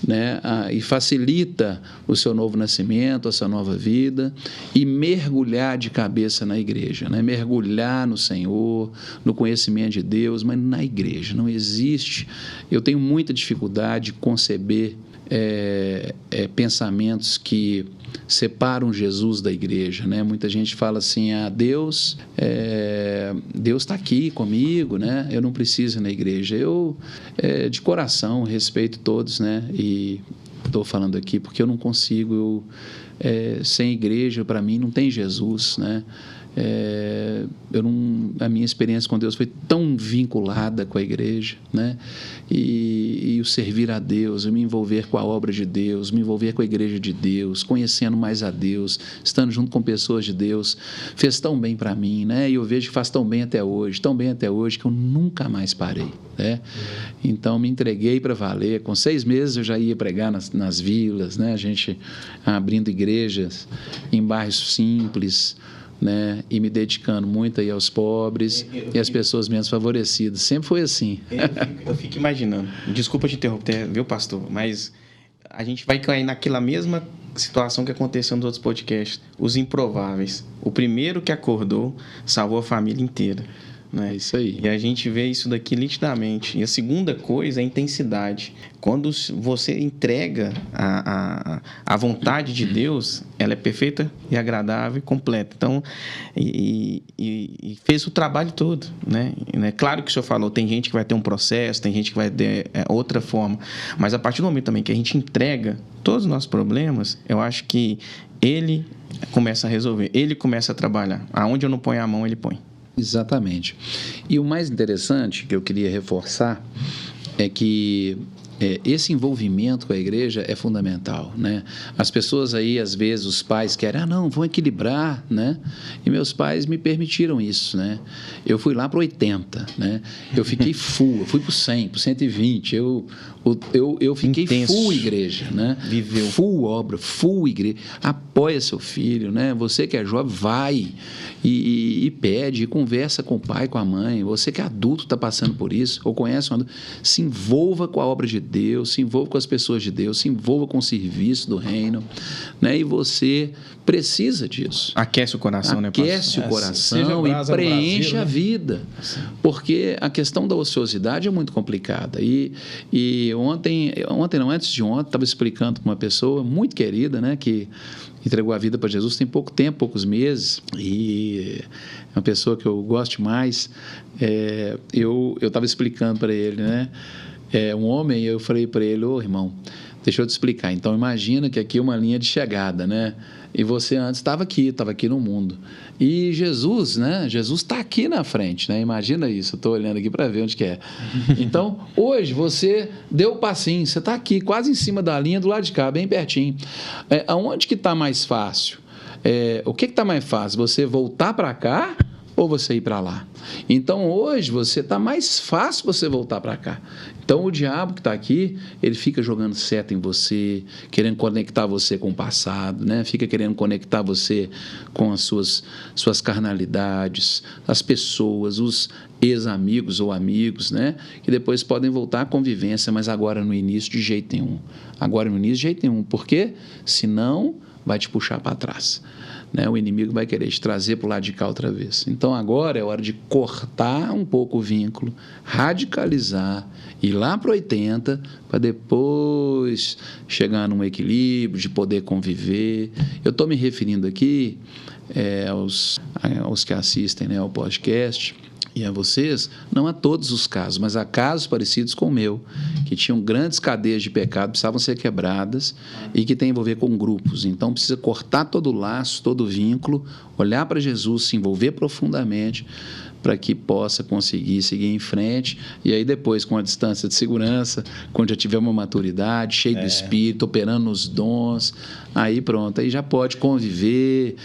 né? E facilita o seu novo nascimento, a sua nova vida, e mergulhar de cabeça na igreja, né? Mergulhar no Senhor, no conhecimento de Deus, mas na igreja. Não existe. Eu tenho muita dificuldade de conceber pensamentos que separam Jesus da igreja, né? Muita gente fala assim, Deus está aqui comigo, né? Eu não preciso ir na igreja. Eu, de coração, respeito todos, né? E estou falando aqui porque eu não consigo, sem igreja, para mim, não tem Jesus, né? A minha experiência com Deus foi tão vinculada com a igreja, né? E o servir a Deus, o me envolver com a obra de Deus, me envolver com a igreja de Deus, conhecendo mais a Deus, estando junto com pessoas de Deus, fez tão bem para mim, né? E eu vejo que faz tão bem até hoje, que eu nunca mais parei, né? Então me entreguei para valer. Com 6 meses eu já ia pregar nas vilas, né? A gente abrindo igrejas em bairros simples, né? E me dedicando muito aí aos pobres e às pessoas menos favorecidas. Sempre foi assim. Eu fico imaginando. Desculpa te interromper, viu, pastor? Mas a gente vai cair naquela mesma situação que aconteceu nos outros podcasts. Os improváveis. O primeiro que acordou salvou a família inteira. Né? É isso aí. E a gente vê isso daqui nitidamente. E a segunda coisa é a intensidade. Quando você entrega a vontade de Deus, ela é perfeita e agradável e completa. Então, e fez o trabalho todo, né? Claro que o senhor falou, tem gente que vai ter um processo, tem gente que vai ter outra forma, mas a partir do momento também que a gente entrega todos os nossos problemas, eu acho que ele começa a resolver, ele começa a trabalhar. Aonde eu não ponho a mão, ele põe. Exatamente. E o mais interessante que eu queria reforçar é que esse envolvimento com a igreja é fundamental, né? As pessoas aí, às vezes, os pais querem, não, vão equilibrar, né? E meus pais me permitiram isso, né? Eu fui lá para 80, né? Eu fiquei full, eu fui para 100, para 120, eu fiquei intenso. Full igreja, né? Viveu. Full obra, full igreja. Apoia seu filho, né? Você que é jovem, vai e pede, e conversa com o pai, com a mãe. Você que é adulto está passando por isso, ou conhece um adulto, se envolva com a obra de Deus, se envolva com as pessoas de Deus, se envolva com o serviço do reino, né? E você precisa disso. Aquece o coração, né, pastor? Aquece o coração e preenche a vida. Porque a questão da ociosidade é muito complicada. E ontem não, antes de ontem, estava explicando para uma pessoa muito querida, né, que entregou a vida para Jesus tem pouco tempo, poucos meses, e é uma pessoa que eu gosto mais. Eu estava explicando para ele, né, um homem, eu falei para ele, irmão, deixa eu te explicar. Então, imagina que aqui é uma linha de chegada, né? E você antes estava aqui no mundo. E Jesus, né? Jesus está aqui na frente, né? Imagina isso, eu estou olhando aqui para ver onde que é. Então, hoje você deu o passinho, você está aqui, quase em cima da linha, do lado de cá, bem pertinho. Aonde que está mais fácil? O que está mais fácil? Você voltar para cá ou você ir para lá? Então, hoje, está mais fácil você voltar para cá. Então, o diabo que está aqui, ele fica jogando seta em você, querendo conectar você com o passado, né? Fica querendo conectar você com as suas carnalidades, as pessoas, os ex-amigos ou amigos, né? Que depois podem voltar à convivência, mas agora no início de jeito nenhum. Por quê? Senão, vai te puxar para trás. Né? O inimigo vai querer te trazer para o lado de cá outra vez. Então agora é hora de cortar um pouco o vínculo, radicalizar, ir lá para 80, para depois chegar num equilíbrio, de poder conviver. Eu estou me referindo aqui aos que assistem, né, ao podcast, e a vocês, não a todos os casos, mas a casos parecidos com o meu, que tinham grandes cadeias de pecado, precisavam ser quebradas e que tem a envolver com grupos. Então, precisa cortar todo o laço, todo o vínculo, olhar para Jesus, se envolver profundamente, para que possa conseguir seguir em frente, e aí depois, com a distância de segurança, quando já tiver uma maturidade, cheio do Espírito, operando nos dons, aí pronto, aí já pode conviver,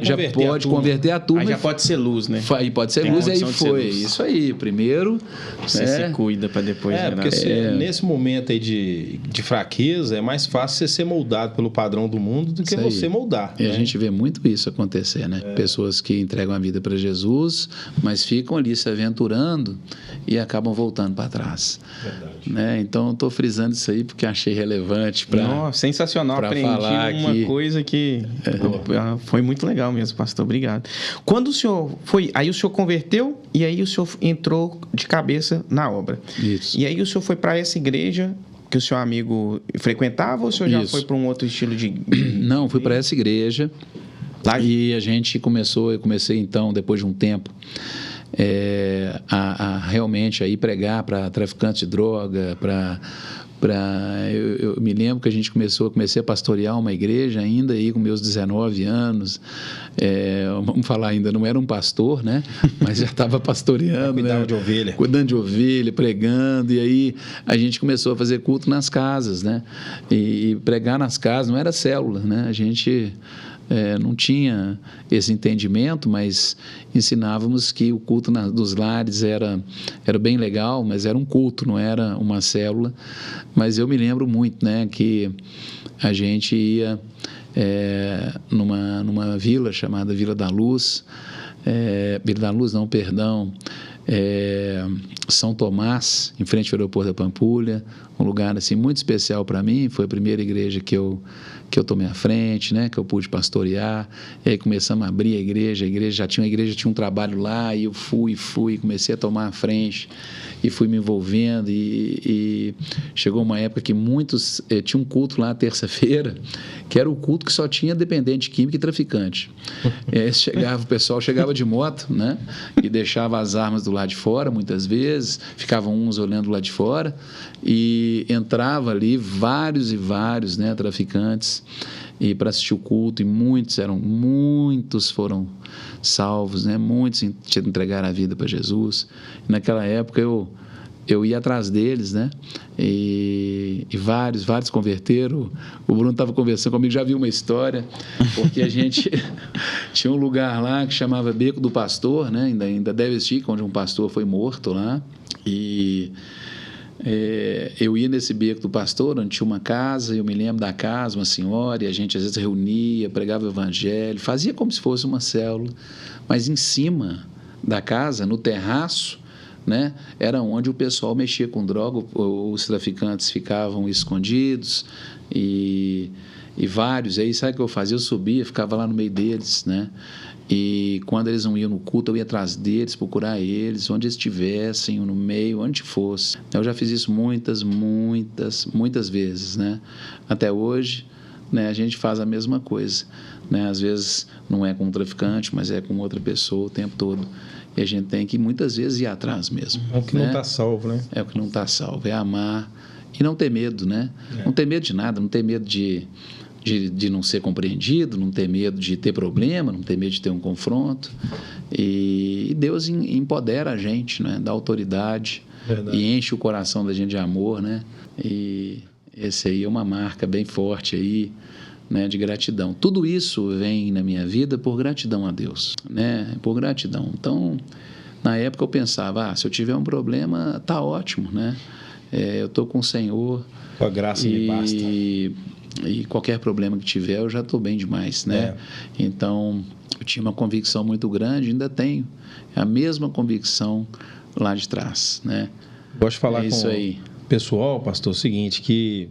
já pode converter a turma. Aí já pode ser luz, né? Aí pode ser luz, aí foi. Isso aí, primeiro... Você se cuida para depois... Porque nesse momento aí de fraqueza, é mais fácil você ser moldado pelo padrão do mundo do que você moldar. E a gente vê muito isso acontecer, né? Pessoas que entregam a vida para Jesus, mas ficam ali se aventurando e acabam voltando para trás. Verdade. Né? Então, estou frisando isso aí porque achei relevante para... Sensacional, aprendi uma coisa que foi muito legal mesmo, pastor, obrigado. Quando o senhor foi... Aí o senhor converteu e aí o senhor entrou de cabeça na obra. Isso. E aí o senhor foi para essa igreja que o seu amigo frequentava ou o senhor já foi para um outro estilo de... Não, fui para essa igreja. E a gente eu comecei então, depois de um tempo, a realmente aí pregar para traficantes de droga, para Eu me lembro que a gente comecei a pastorear uma igreja ainda aí com meus 19 anos. Vamos falar, ainda não era um pastor, né? Mas já estava pastoreando, cuidando né? de ovelha. Cuidando de ovelha, pregando. E aí a gente começou a fazer culto nas casas, né? E pregar nas casas não era célula, né? A gente não tinha esse entendimento, mas ensinávamos que o culto dos lares era bem legal, mas era um culto, não era uma célula. Mas eu me lembro muito, né, que a gente ia numa vila chamada Vila da Luz, Vila da Luz não, perdão, São Tomás, em frente ao aeroporto da Pampulha, um lugar assim muito especial para mim. Foi a primeira igreja que eu tomei à frente, né, que eu pude pastorear. E aí começamos a abrir a igreja já tinha um trabalho lá, e eu fui, comecei a tomar à frente e fui me envolvendo, e chegou uma época que muitos tinha um culto lá terça-feira, que era o culto que só tinha dependente químico e traficante. O pessoal chegava de moto, né, e deixava as armas do lado de fora, muitas vezes, ficavam uns olhando lá de fora, e entrava ali vários e vários, né, traficantes, e para assistir o culto, e muitos foram salvos, né? Muitos entregaram a vida para Jesus. E naquela época eu ia atrás deles, né? E vários converteram. O Bruno estava conversando comigo, já viu uma história, porque a gente tinha um lugar lá que chamava Beco do Pastor, né? Ainda deve existir, onde um pastor foi morto lá, e eu ia nesse Beco do Pastor, onde tinha uma casa. Eu me lembro da casa, uma senhora, e a gente às vezes reunia, pregava o evangelho, fazia como se fosse uma célula, mas em cima da casa, no terraço, né, era onde o pessoal mexia com droga. Os traficantes ficavam escondidos, e vários. Aí sabe o que eu fazia? Eu subia, ficava lá no meio deles, né? E quando eles não iam no culto, eu ia atrás deles, procurar eles, onde eles estivessem, no meio, onde fosse. Eu já fiz isso muitas vezes, né? Até hoje, né, a gente faz a mesma coisa, né? Às vezes não é com um traficante, mas é com outra pessoa o tempo todo. E a gente tem que, muitas vezes, ir atrás mesmo. É o que, né, não está salvo, né? É o que não está salvo, é amar e não ter medo, né? Não ter medo de nada, não ter medo de não ser compreendido, não ter medo de ter problema, não ter medo de ter um confronto. E Deus empodera a gente, né? Dá autoridade. Verdade. E enche o coração da gente de amor, né? E esse aí é uma marca bem forte aí, né, de gratidão. Tudo isso vem na minha vida por gratidão a Deus, né? Por gratidão. Então, na época eu pensava, se eu tiver um problema, tá ótimo, né? Eu estou com o Senhor. Com a graça me basta. E qualquer problema que tiver, eu já estou bem demais, né? Então, eu tinha uma convicção muito grande, ainda tenho a mesma convicção lá de trás, né? Gosto de falar com o pessoal, pastor, o seguinte, que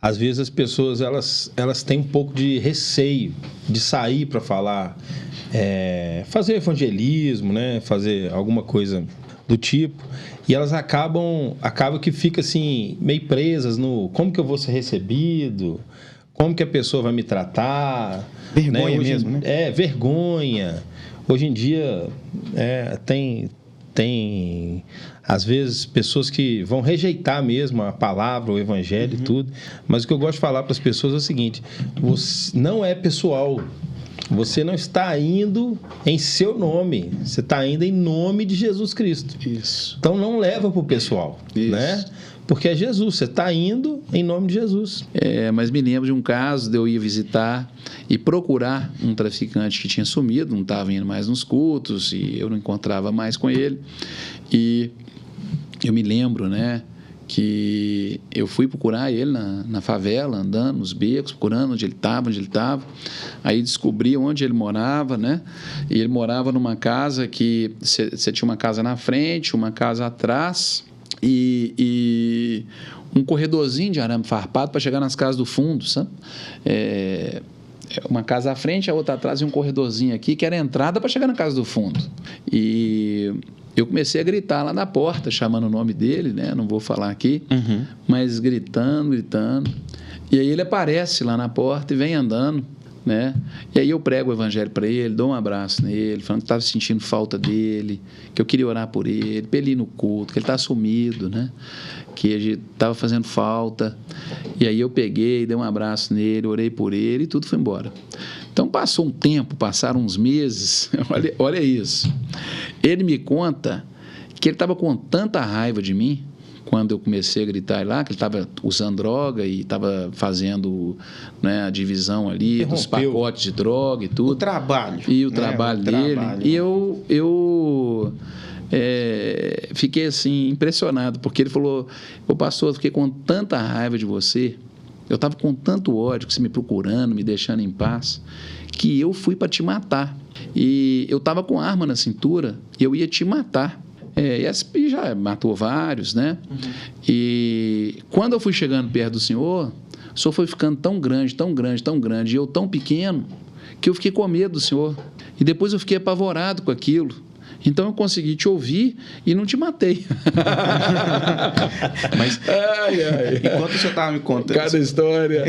às vezes as pessoas elas têm um pouco de receio de sair para falar, fazer evangelismo, né? Fazer alguma coisa do tipo, e elas acabam que fica assim, meio presas no como que eu vou ser recebido, como que a pessoa vai me tratar. Vergonha, né? Mesmo, né? Vergonha. Hoje em dia tem às vezes pessoas que vão rejeitar mesmo a palavra, o evangelho e tudo, mas o que eu gosto de falar para as pessoas é o seguinte: não é pessoal. Você não está indo em seu nome, você está indo em nome de Jesus Cristo. Isso. Então não leva para o pessoal, né? Porque é Jesus, você está indo em nome de Jesus. Mas me lembro de um caso de eu ir visitar e procurar um traficante que tinha sumido, não estava indo mais nos cultos, e eu não encontrava mais com ele. E eu me lembro, né, que eu fui procurar ele na favela, andando nos becos, procurando onde ele estava. Aí descobri onde ele morava, né? E ele morava numa casa que você tinha uma casa na frente, uma casa atrás e um corredorzinho de arame farpado para chegar nas casas do fundo, sabe? Uma casa à frente, a outra atrás, e um corredorzinho aqui que era a entrada para chegar na casa do fundo. E eu comecei a gritar lá na porta, chamando o nome dele, né? Não vou falar aqui, mas gritando. E aí ele aparece lá na porta e vem andando, né? E aí eu prego o evangelho para ele, dou um abraço nele, falando que estava sentindo falta dele, que eu queria orar por ele, para ele ir no culto, que ele está sumido, né? Que ele estava fazendo falta. E aí eu peguei, dei um abraço nele, orei por ele e tudo foi embora. Então passou um tempo, passaram uns meses, olha isso. Ele me conta que ele estava com tanta raiva de mim, quando eu comecei a gritar lá, que ele estava usando droga e estava fazendo, né, a divisão ali dos pacotes de droga e tudo. O trabalho. E o trabalho dele. Trabalho. E eu fiquei assim, impressionado, porque ele falou: ô pastor, eu fiquei com tanta raiva de você, eu estava com tanto ódio, que você me procurando, me deixando em paz, que eu fui para te matar. E eu estava com arma na cintura, e eu ia te matar. E já matou vários, né? Uhum. E quando eu fui chegando perto do senhor, o senhor foi ficando tão grande, tão grande, tão grande, e eu tão pequeno, que eu fiquei com medo do senhor. E depois eu fiquei apavorado com aquilo. Então eu consegui te ouvir e não te matei. Mas enquanto o senhor estava me contando... Cada história.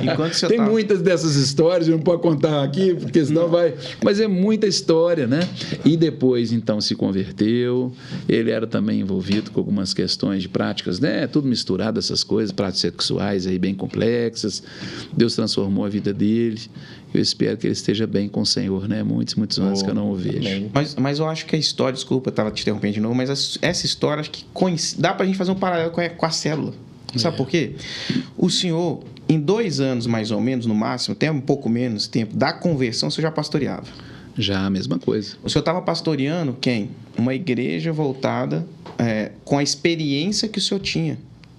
Enquanto o senhor Tem muitas dessas histórias, eu não posso contar aqui, porque senão vai... Mas é muita história, né? E depois, então, se converteu. Ele era também envolvido com algumas questões de práticas, né? Tudo misturado, essas coisas, práticas sexuais aí bem complexas. Deus transformou a vida dele. Eu espero que ele esteja bem com o Senhor, né? Muitos anos que eu não o vejo. Mas eu acho que a história, desculpa, eu estava te interrompendo de novo, mas essa história acho que dá para a gente fazer um paralelo com a célula. Sabe por quê? O senhor, em 2 anos mais ou menos, no máximo, até um pouco menos tempo, da conversão, o senhor já pastoreava. Já, a mesma coisa. O senhor estava pastoreando quem? Uma igreja voltada com a experiência que o senhor tinha.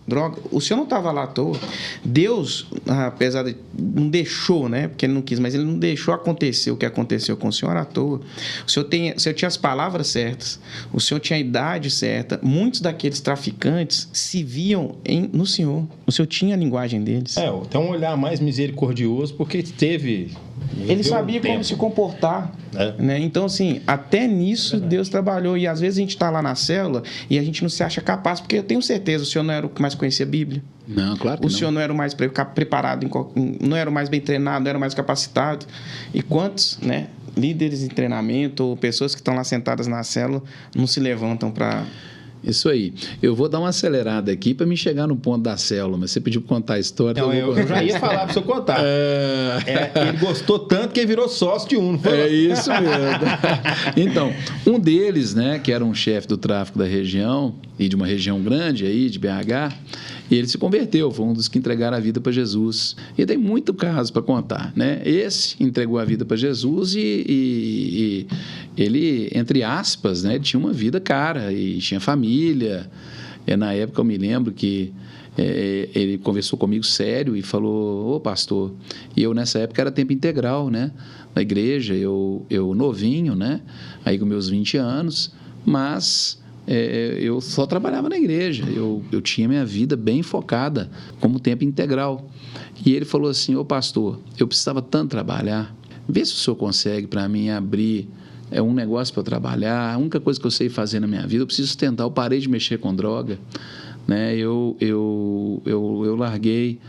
Droga, o senhor não estava lá à toa. Deus, apesar de... não deixou, né? Porque ele não quis, mas ele não deixou acontecer o que aconteceu com o senhor à toa. O senhor tinha as palavras certas, o senhor tinha a idade certa. Muitos daqueles traficantes se viam no senhor. O senhor tinha a linguagem deles. Tem um olhar mais misericordioso, porque teve... Ele sabia como se comportar. Né? Então, assim, até nisso Deus trabalhou. E às vezes a gente está lá na célula e a gente não se acha capaz, porque eu tenho certeza, o senhor não era o que mais conhecia a Bíblia. Não, claro que não. O senhor não era o mais preparado, não era o mais bem treinado, não era o mais capacitado. E quantos, né, líderes em treinamento ou pessoas que estão lá sentadas na célula não se levantam para... Isso aí. Eu vou dar uma acelerada aqui para me chegar no ponto da célula, mas você pediu para contar a história. Não, eu já ia falar para o senhor contar. Ele gostou tanto que ele virou sócio de um, não foi? É isso mesmo. Então, um deles, né, que era um chefe do tráfico da região, e de uma região grande aí, de BH, e ele se converteu, foi um dos que entregaram a vida para Jesus. E tem muito caso para contar, né? Esse entregou a vida para Jesus e ele, entre aspas, né, tinha uma vida cara e tinha família. Na época eu me lembro que ele conversou comigo sério e falou: ô pastor, e eu nessa época era tempo integral, né, na igreja, eu novinho, né, aí com meus 20 anos, mas... eu só trabalhava na igreja, eu tinha minha vida bem focada como tempo integral. E ele falou assim: ô pastor, eu precisava tanto trabalhar, vê se o senhor consegue para mim abrir um negócio para eu trabalhar, a única coisa que eu sei fazer na minha vida, eu preciso tentar, eu parei de mexer com droga, né? Eu larguei,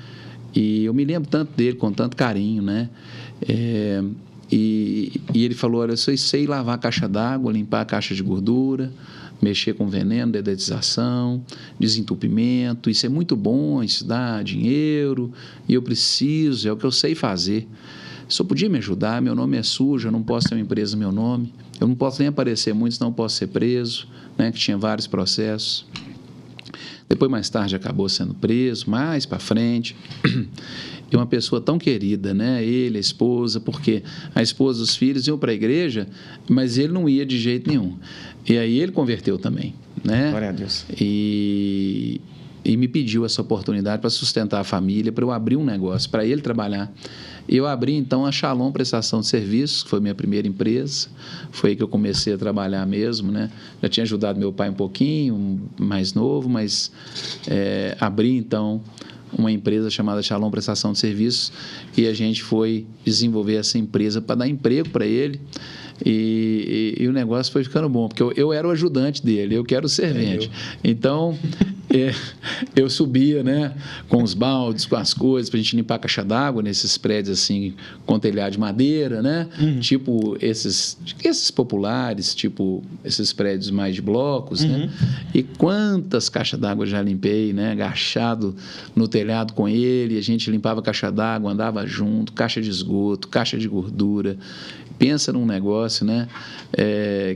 e eu me lembro tanto dele, com tanto carinho, né? E ele falou: olha, eu sei lavar a caixa d'água, limpar a caixa de gordura, mexer com veneno, dedetização, desentupimento, isso é muito bom, isso dá dinheiro, e eu preciso, é o que eu sei fazer. Só podia me ajudar, meu nome é sujo, eu não posso ter uma empresa no meu nome, eu não posso nem aparecer muito, senão eu posso ser preso, né, que tinha vários processos. Depois, mais tarde, acabou sendo preso, mais para frente. E uma pessoa tão querida, né? Ele, a esposa, porque a esposa e os filhos iam para a igreja, mas ele não ia de jeito nenhum. E aí ele converteu também, né? Glória a Deus. E me pediu essa oportunidade para sustentar a família, para eu abrir um negócio, para ele trabalhar. E eu abri, então, a Shalom Prestação de Serviços, que foi minha primeira empresa. Foi aí que eu comecei a trabalhar mesmo, né? Já tinha ajudado meu pai um pouquinho, mais novo, mas abri, então, uma empresa chamada Shalom Prestação de Serviços, e a gente foi desenvolver essa empresa para dar emprego para ele. E o negócio foi ficando bom, porque eu era o ajudante dele, eu que era o servente. Então, eu subia, né, com os baldes, com as coisas, para a gente limpar a caixa d'água nesses prédios assim, com telhado de madeira, né? Tipo esses populares, tipo esses prédios mais de blocos, né? E quantas caixas d'água eu já limpei, né? Agachado no telhado com ele, a gente limpava a caixa d'água, andava junto, caixa de esgoto, caixa de gordura. Pensa num negócio, né,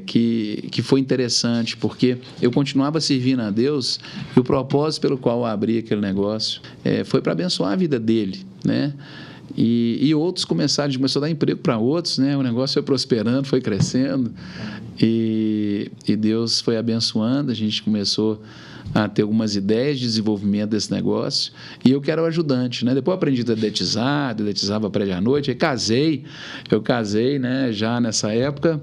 que foi interessante, porque eu continuava servindo a Deus e o propósito pelo qual eu abri aquele negócio foi para abençoar a vida dele, né? E outros começou a dar emprego para outros, né? O negócio foi prosperando, foi crescendo e Deus foi abençoando, a gente começou a ter algumas ideias de desenvolvimento desse negócio, e eu que era o ajudante, né? Depois eu aprendi a dedetizava prédio à noite, aí eu casei, né, já nessa época,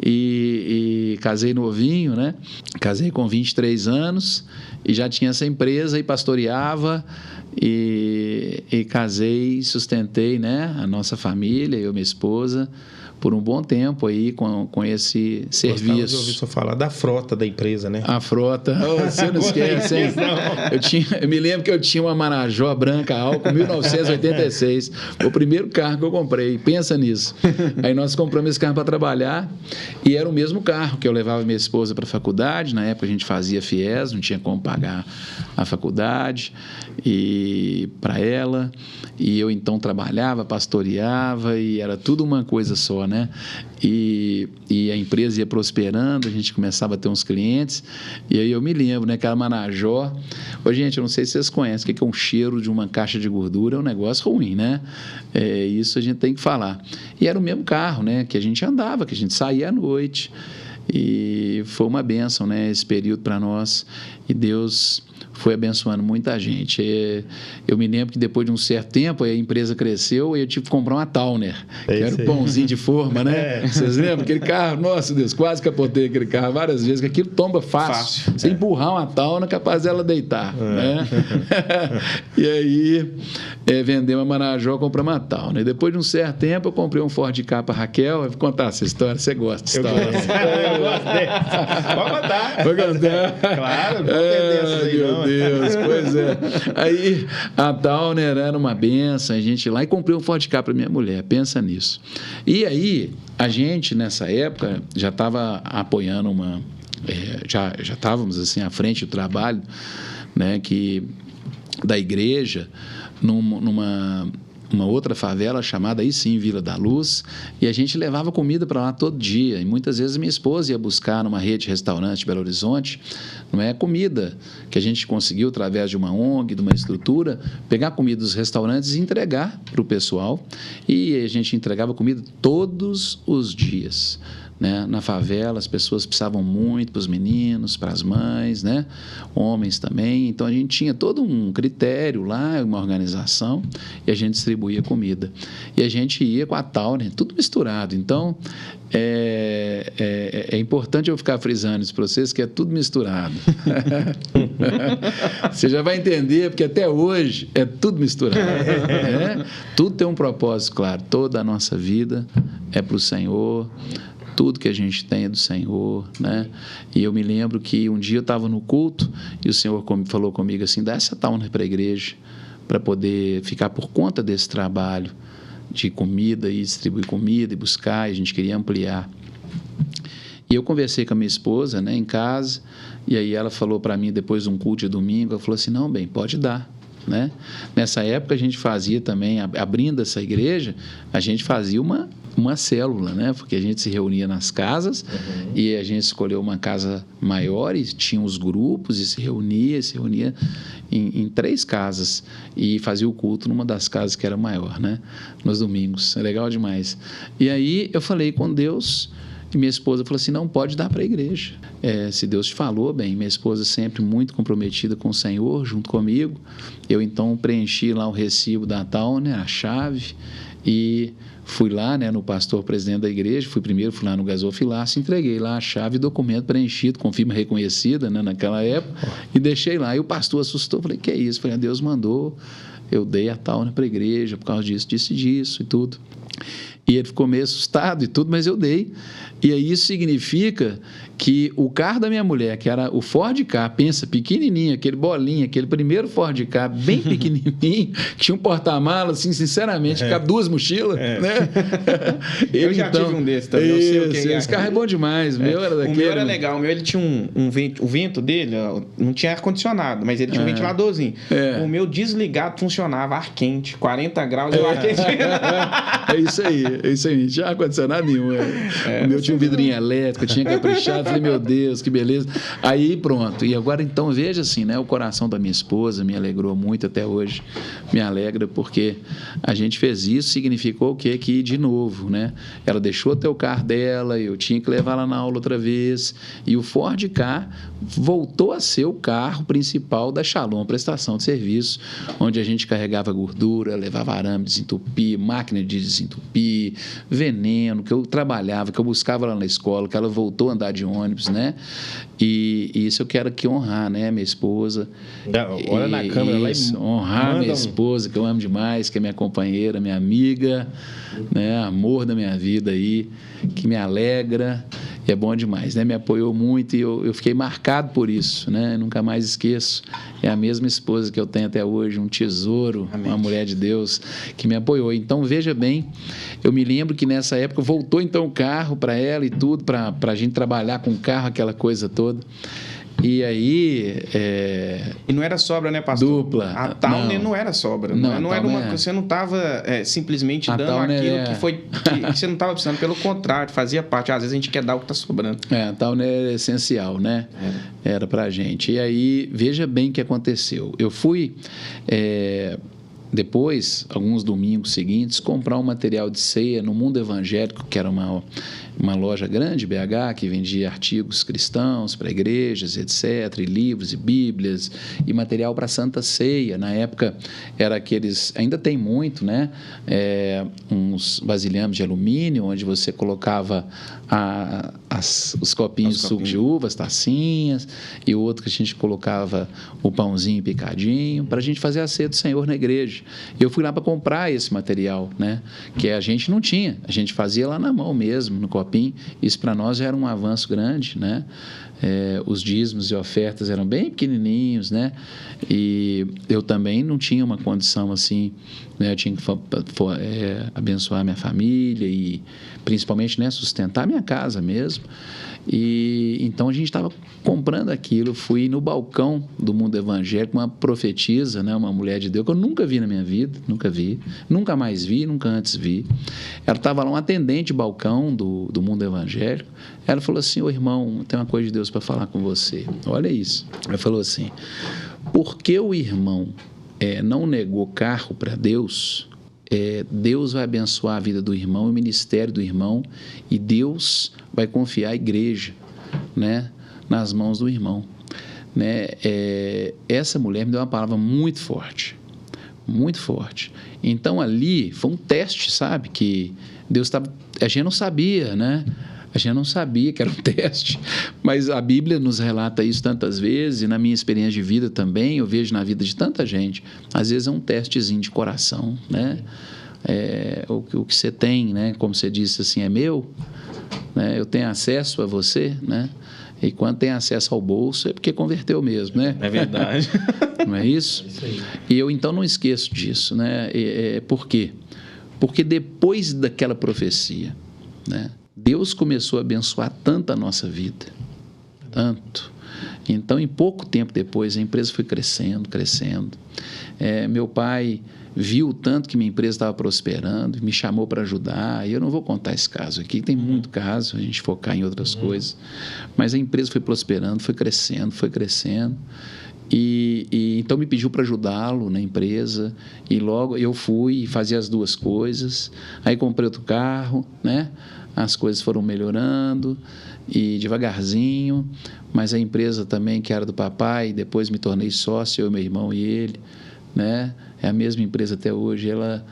e casei novinho, né? Casei com 23 anos, e já tinha essa empresa, e pastoreava, e casei e sustentei, né, a nossa família, eu e minha esposa, por um bom tempo aí com esse serviço. Gostava de ouvir só falar da frota da empresa, né? A frota, você não esquece, hein? Eu me lembro que eu tinha uma Marajó branca álcool, 1986, o primeiro carro que eu comprei, pensa nisso. Aí nós compramos esse carro para trabalhar e era o mesmo carro que eu levava minha esposa para a faculdade, na época a gente fazia FIES, não tinha como pagar a faculdade e para ela, e eu então trabalhava, pastoreava e era tudo uma coisa só, né? E a empresa ia prosperando, a gente começava a ter uns clientes, e aí eu me lembro, né, aquela Marajó. Ô, gente, eu não sei se vocês conhecem o que é um cheiro de uma caixa de gordura, é um negócio ruim, né? Isso a gente tem que falar. E era o mesmo carro, né, que a gente andava, que a gente saía à noite, e foi uma bênção, né, esse período para nós, e Deus foi abençoando muita gente. Eu me lembro que depois de um certo tempo a empresa cresceu e eu tive que comprar uma Towner, que era o pãozinho de forma, né? Vocês lembram? Aquele carro, nossa Deus, quase capotei aquele carro várias vezes, que aquilo tomba fácil. Você empurrar uma Towner, capaz dela deitar, né? E aí vendemos a Marajó, compramos uma Towner. E depois de um certo tempo eu comprei um Ford Ka para Raquel. Eu vou contar essa história, você gosta de história? Eu gosto dessa. Pode contar. Vou contar. Claro, não tem dessas aí, não. Deus, pois é. Aí a Towner era uma benção, a gente ia lá e comprei um Ford Ka para minha mulher, pensa nisso. E aí a gente nessa época já estava apoiando já estávamos assim à frente do trabalho, né, da igreja numa outra favela chamada aí sim Vila da Luz, e a gente levava comida para lá todo dia, e muitas vezes minha esposa ia buscar numa rede de restaurante de Belo Horizonte, não é comida que a gente conseguiu através de uma ONG, de uma estrutura, pegar comida dos restaurantes e entregar para o pessoal, e a gente entregava comida todos os dias, né? Na favela as pessoas precisavam muito, para os meninos, para as mães, né? Homens também, então a gente tinha todo um critério lá, uma organização, e a gente distribuía comida, e a gente ia com a Towner, tudo misturado. Então é importante eu ficar frisando isso para vocês, que é tudo misturado. Você já vai entender, porque até hoje é tudo misturado, né? Tudo tem um propósito, claro, toda a nossa vida é para o Senhor, tudo que a gente tem é do Senhor, né? E eu me lembro que um dia eu estava no culto e o Senhor falou comigo assim, dá essa Towner para a igreja, para poder ficar por conta desse trabalho de comida e distribuir comida e buscar, e a gente queria ampliar. E eu conversei com a minha esposa, né, em casa, e aí ela falou para mim, depois de um culto de domingo, ela falou assim, não, bem, pode dar, né? Nessa época a gente fazia também, abrindo essa igreja, a gente fazia uma célula, né? Porque a gente se reunia nas casas, e a gente escolheu uma casa maior e tinha os grupos e se reunia em 3 casas e fazia o culto numa das casas que era maior, né? Nos domingos, é legal demais. E aí eu falei com Deus e minha esposa falou assim, não, pode dar para a igreja. Se Deus te falou, bem, minha esposa sempre muito comprometida com o Senhor, junto comigo, eu então preenchi lá o recibo da Towner, a chave, e fui lá, né, no pastor presidente da igreja, fui lá no gasofilaço, entreguei lá a chave e documento preenchido, com firma reconhecida, né, naquela época, e deixei lá. E o pastor assustou, falei, que é isso? Falei, Deus mandou, eu dei a Towner para a igreja por causa disso e tudo. E ele ficou meio assustado e tudo, mas eu dei. E aí isso significa que o carro da minha mulher, que era o Ford Ka, pensa, pequenininho, aquele bolinha, aquele primeiro Ford Ka, bem pequenininho, que tinha um porta-malas, assim, sinceramente, cabe 2 mochilas, né? Eu já tive um desse também, eu sei o que é. Esse carro é bom demais, o meu era daquele. O meu era legal, o meu ele tinha o vento dele, ó, não tinha ar-condicionado, mas ele tinha um ventiladorzinho. O meu desligado funcionava, ar quente, 40 graus e o ar quente. É isso aí, não tinha ar-condicionado nenhum. O meu tinha um vidrinho elétrico, tinha caprichado, falei, meu Deus, que beleza. Aí pronto, e agora então veja assim, né, o coração da minha esposa me alegrou muito até hoje, me alegra porque a gente fez isso, significou o quê? Que de novo, né, ela deixou até o carro dela, eu tinha que levar ela na aula outra vez, e o Ford Ka voltou a ser o carro principal da Shalom, prestação de serviço, onde a gente carregava gordura, levava arame, desentupir, máquina de desentupir, veneno, que eu trabalhava, que eu buscava lá na escola, que ela voltou a andar de ônibus, né? E isso eu quero aqui honrar, né? Minha esposa. Olha na câmera lá e honrar minha esposa, que eu amo demais, que é minha companheira, minha amiga, né? Amor da minha vida aí, que me alegra. E é bom demais, né? Me apoiou muito e eu fiquei marcado por isso, né? Nunca mais esqueço. É a mesma esposa que eu tenho até hoje, um tesouro, Amém. Uma mulher de Deus que me apoiou. Então, veja bem, eu me lembro que nessa época voltou então o carro para ela e tudo, para a gente trabalhar com o carro, aquela coisa toda. E aí... E não era sobra, né, pastor? Dupla. A Towner não era sobra. Não era uma... Você não estava simplesmente dando aquilo que foi... Que você não estava precisando. Pelo contrário, fazia parte. Às vezes a gente quer dar o que está sobrando. A Towner é essencial, né? Era pra gente. E aí, veja bem o que aconteceu. Eu fui... Depois, alguns domingos seguintes, comprar um material de ceia no Mundo Evangélico, que era uma loja grande, BH, que vendia artigos cristãos para igrejas, etc., e livros e bíblias, e material para Santa Ceia. Na época, era aqueles... Ainda tem muito, né? Uns vasilhames de alumínio, onde você colocava os copinhos de suco de uva, as tacinhas, e outro que a gente colocava o pãozinho picadinho, para a gente fazer a ceia do Senhor na igreja. Eu fui lá para comprar esse material, né? Que a gente não tinha, a gente fazia lá na mão mesmo, no copinho. Isso para nós já era um avanço grande, né? Os dízimos e ofertas eram bem pequenininhos, né? E eu também não tinha uma condição assim, né? Eu tinha que abençoar minha família e principalmente, né, sustentar minha casa mesmo. E então a gente estava comprando aquilo. Fui no balcão do Mundo Evangélico, uma profetisa, né, uma mulher de Deus que eu nunca vi na minha vida, nunca mais vi, nunca antes vi. Ela estava lá, um atendente de balcão do Mundo Evangélico. Ela falou assim: ô irmão, tem uma coisa de Deus para falar com você. Olha isso. Ela falou assim: por que o irmão não negou carro para Deus? Deus vai abençoar a vida do irmão, o ministério do irmão, e Deus vai confiar a igreja, né, nas mãos do irmão, né? Essa mulher me deu uma palavra muito forte, muito forte. Então ali foi um teste, sabe, que Deus estava... A gente não sabia, né? A gente não sabia que era um teste, mas a Bíblia nos relata isso tantas vezes, e na minha experiência de vida também, eu vejo na vida de tanta gente, às vezes é um testezinho de coração, né? O que você tem, né? Como você disse assim, é meu, né? Eu tenho acesso a você, né? E quando tem acesso ao bolso é porque converteu mesmo, né? É verdade. Não é isso? É isso aí. E eu então não esqueço disso, né? Por quê? Porque depois daquela profecia, né, Deus começou a abençoar tanto a nossa vida, tanto. Então, em pouco tempo depois, a empresa foi crescendo. Meu pai viu o tanto que minha empresa estava prosperando, me chamou para ajudar. E eu não vou contar esse caso aqui, tem muito caso, a gente focar em outras coisas. Mas a empresa foi prosperando, foi crescendo. E então me pediu para ajudá-lo na empresa, e logo eu fui e fazia as duas coisas. Aí comprei outro carro, né? As coisas foram melhorando e devagarzinho, mas a empresa também, que era do papai, depois me tornei sócio, eu, meu irmão e ele, né? É a mesma empresa até hoje. Ela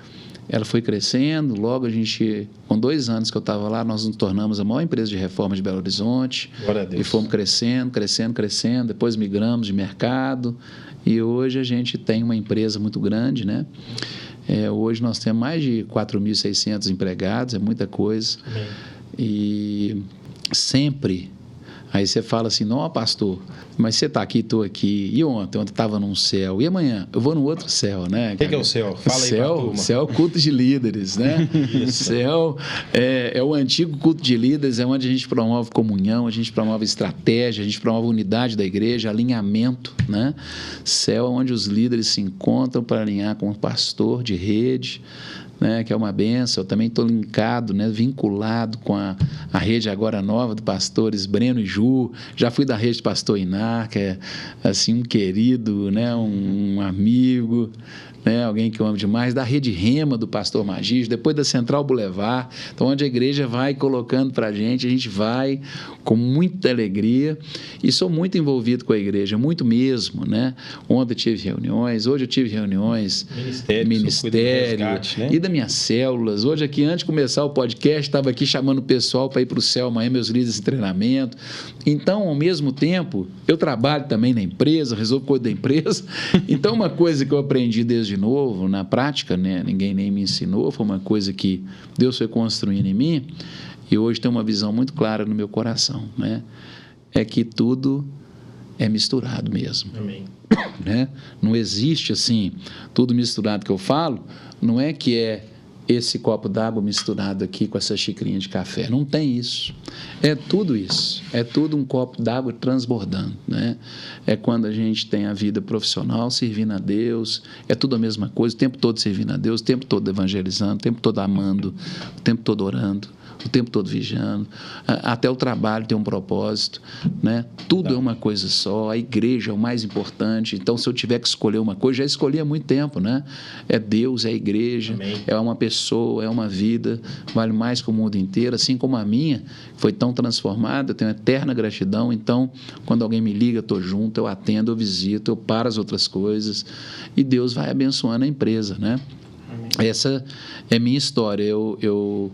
foi crescendo. Logo a gente, com 2 anos que eu estava lá, nós nos tornamos a maior empresa de reforma de Belo Horizonte. Glória a Deus. E fomos crescendo. Depois migramos de mercado e hoje a gente tem uma empresa muito grande, né? Hoje nós temos mais de 4.600 empregados, é muita coisa. E sempre. Aí você fala assim, não, pastor, mas você está aqui, estou aqui. E ontem estava num céu. E amanhã? Eu vou no outro céu, né? O que é o céu? Fala aí pra turma. Céu é o culto de líderes, né? Céu é o antigo culto de líderes, é onde a gente promove comunhão, a gente promove estratégia, a gente promove unidade da igreja, alinhamento, né? Céu é onde os líderes se encontram para alinhar com o pastor de rede, né, que é uma benção. Eu também estou linkado, né, vinculado com a rede agora nova de pastores Breno e Ju. Já fui da rede do pastor Inar, que é assim, um querido, né, um amigo, né, alguém que eu amo demais, da Rede Rema do pastor Magígio, depois da Central Boulevard, então onde a igreja vai colocando para a gente vai com muita alegria e sou muito envolvido com a igreja, muito mesmo, né? Ontem eu tive reuniões, hoje eu tive reuniões, ministério resgate, né? E das minhas células. Hoje aqui, antes de começar o podcast, estava aqui chamando o pessoal para ir para o céu amanhã, meus líderes de treinamento. Então, ao mesmo tempo, eu trabalho também na empresa, resolvo coisa da empresa. Então, uma coisa que eu aprendi desde novo, na prática, né? Ninguém nem me ensinou, foi uma coisa que Deus foi construindo em mim, e hoje tem uma visão muito clara no meu coração, né? É que tudo é misturado mesmo. Amém. Né? Não existe assim, tudo misturado que eu falo, não é que é esse copo d'água misturado aqui com essa xicrinha de café. Não tem isso. É tudo isso. É tudo um copo d'água transbordando, né? É quando a gente tem a vida profissional servindo a Deus, é tudo a mesma coisa, o tempo todo servindo a Deus, o tempo todo evangelizando, o tempo todo amando, o tempo todo orando, o tempo todo vigiando. Até o trabalho tem um propósito, né? Tudo é uma coisa só, a igreja é o mais importante. Então, se eu tiver que escolher uma coisa, já escolhi há muito tempo, né? É Deus, é a igreja, amém, é uma pessoa, é uma vida, vale mais que o mundo inteiro, assim como a minha foi tão transformada, eu tenho eterna gratidão. Então, quando alguém me liga, eu estou junto, eu atendo, eu visito, eu paro as outras coisas e Deus vai abençoando a empresa, né? Amém. Essa é minha história. Eu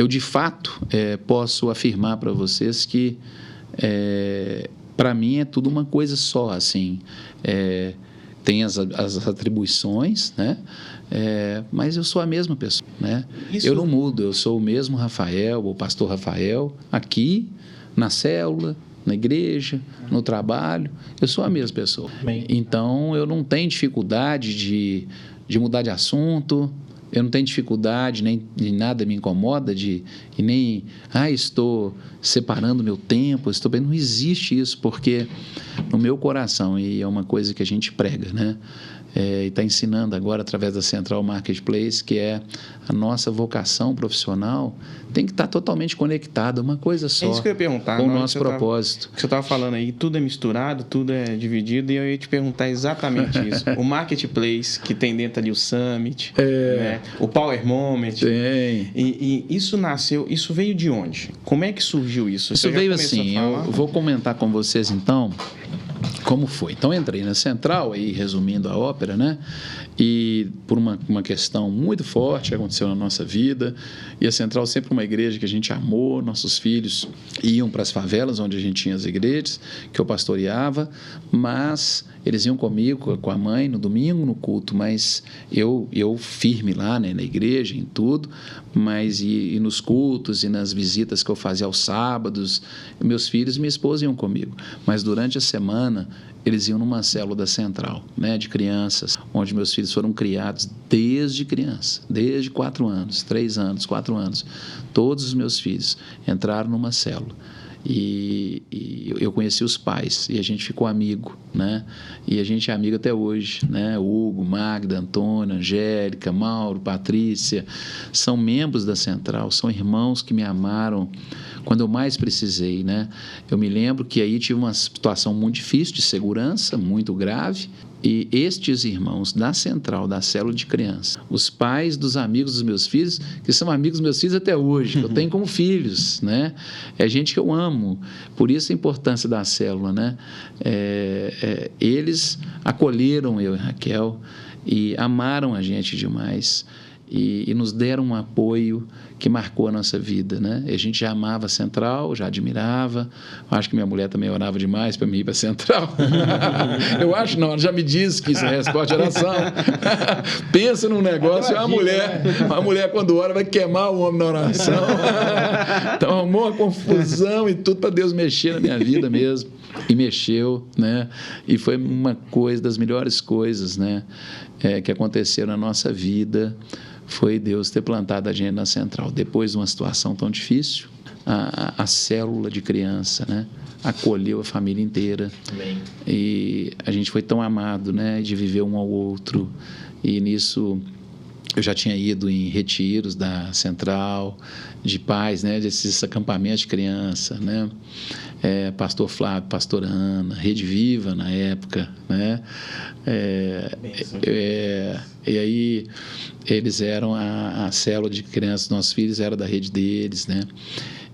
de fato, posso afirmar para vocês que, para mim, é tudo uma coisa só, assim. Tem as atribuições, né? Mas eu sou a mesma pessoa, né? Eu não mudo, eu sou o mesmo Rafael, o pastor Rafael, aqui, na célula, na igreja, no trabalho, eu sou a mesma pessoa. Bem. Então, eu não tenho dificuldade de mudar de assunto. Eu não tenho dificuldade, nem nada me incomoda, e nem, estou separando meu tempo, não existe isso, porque no meu coração, e é uma coisa que a gente prega, né? E está ensinando agora através da Central Marketplace, que é a nossa vocação profissional, tem que estar totalmente conectada, uma coisa só. É isso que eu ia perguntar. Com o nosso propósito. Você estava falando aí, tudo é misturado, tudo é dividido, e eu ia te perguntar exatamente isso. O Marketplace, que tem dentro ali o Summit, né? O Power Moment. Tem. E isso nasceu, isso veio de onde? Como é que surgiu isso? Isso veio assim, eu vou comentar com vocês então como foi. Então, entrei na Central, aí, resumindo a ópera, né? E por uma questão muito forte que aconteceu na nossa vida, e a Central sempre uma igreja que a gente amou, nossos filhos iam para as favelas onde a gente tinha as igrejas, que eu pastoreava, mas eles iam comigo, com a mãe, no domingo, no culto, mas eu firme lá, né, na igreja, em tudo, mas e nos cultos e nas visitas que eu fazia aos sábados, meus filhos e minha esposa iam comigo, mas durante a semana eles iam numa célula da Central, né, de crianças, onde meus filhos foram criados desde criança, desde 4 anos, 3 anos, 4 anos. Todos os meus filhos entraram numa célula. E eu conheci os pais e a gente ficou amigo, né? E a gente é amigo até hoje, né? Hugo, Magda, Antônia, Angélica, Mauro, Patrícia, são membros da Central, são irmãos que me amaram quando eu mais precisei, né? Eu me lembro que aí tive uma situação muito difícil de segurança, muito grave, e estes irmãos da Central, da célula de criança, os pais dos amigos dos meus filhos, que são amigos dos meus filhos até hoje, que eu tenho como filhos, né? É gente que eu amo, por isso a importância da célula, né? Eles acolheram eu e Raquel e amaram a gente demais. e nos deram um apoio que marcou a nossa vida, né? A gente já amava a Central, já admirava. Acho que minha mulher também orava demais para mim ir para a Central. Eu acho, não, ela já me disse que isso é resposta de oração. Pensa num negócio, a mulher quando ora vai queimar o homem na oração. Então arrumou uma confusão e tudo para Deus mexer na minha vida mesmo. E mexeu, né? E foi uma coisa das melhores coisas, né? Que aconteceram na nossa vida. Foi Deus ter plantado a gente na Central. Depois de uma situação tão difícil, a célula de criança, né, acolheu a família inteira. Amém. E a gente foi tão amado, né, de viver um ao outro. E nisso eu já tinha ido em retiros da Central, de pais, né, desses acampamentos de criança, né, Pastor Flávio, Pastora Ana, Rede Viva na época, né, e aí eles eram a célula de crianças, nossos filhos eram da rede deles, né,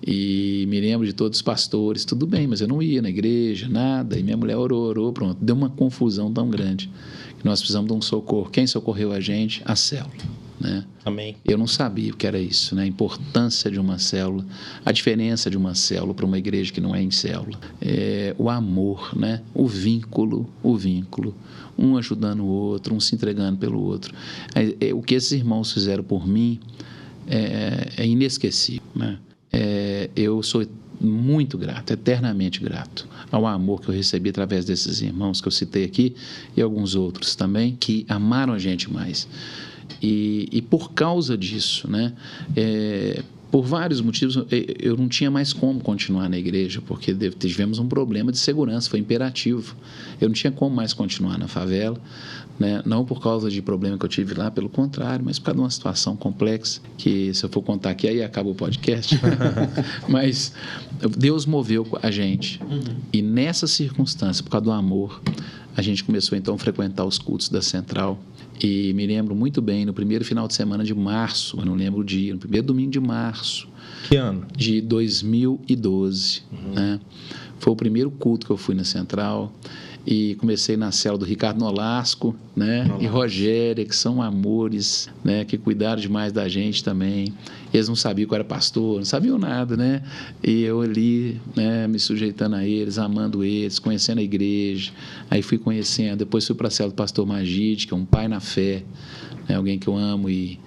e me lembro de todos os pastores, tudo bem, mas eu não ia na igreja, nada, e minha mulher orou, pronto, deu uma confusão tão grande, que nós precisamos de um socorro. Quem socorreu a gente? A célula, né? Amém. Eu não sabia o que era isso, né? A importância de uma célula, a diferença de uma célula para uma igreja que não é em célula, o amor, né? O vínculo, um ajudando o outro, um se entregando pelo outro. O que esses irmãos fizeram por mim é inesquecível, né? Eu sou muito grato, eternamente grato ao amor que eu recebi através desses irmãos que eu citei aqui e alguns outros também que amaram a gente mais. E por causa disso, né, por vários motivos, eu não tinha mais como continuar na igreja, porque tivemos um problema de segurança, foi imperativo. Eu não tinha como mais continuar na favela, né, não por causa de problema que eu tive lá, pelo contrário, mas por causa de uma situação complexa, que se eu for contar aqui, aí acaba o podcast. Mas Deus moveu a gente. E nessa circunstância, por causa do amor, a gente começou então a frequentar os cultos da Central. E me lembro muito bem, no primeiro final de semana de março, eu não lembro o dia, no primeiro domingo de março. Que ano? De 2012. Né? Foi o primeiro culto que eu fui na Central. E comecei na célula do Ricardo Nolasco, né? E Rogéria, que são amores, né? Que cuidaram demais da gente também. Eles não sabiam que eu era pastor, não sabiam nada, né? E eu ali, né, me sujeitando a eles, amando eles, conhecendo a igreja. Aí fui conhecendo, depois fui para a célula do pastor Magide, que é um pai na fé, né? Alguém que eu amo e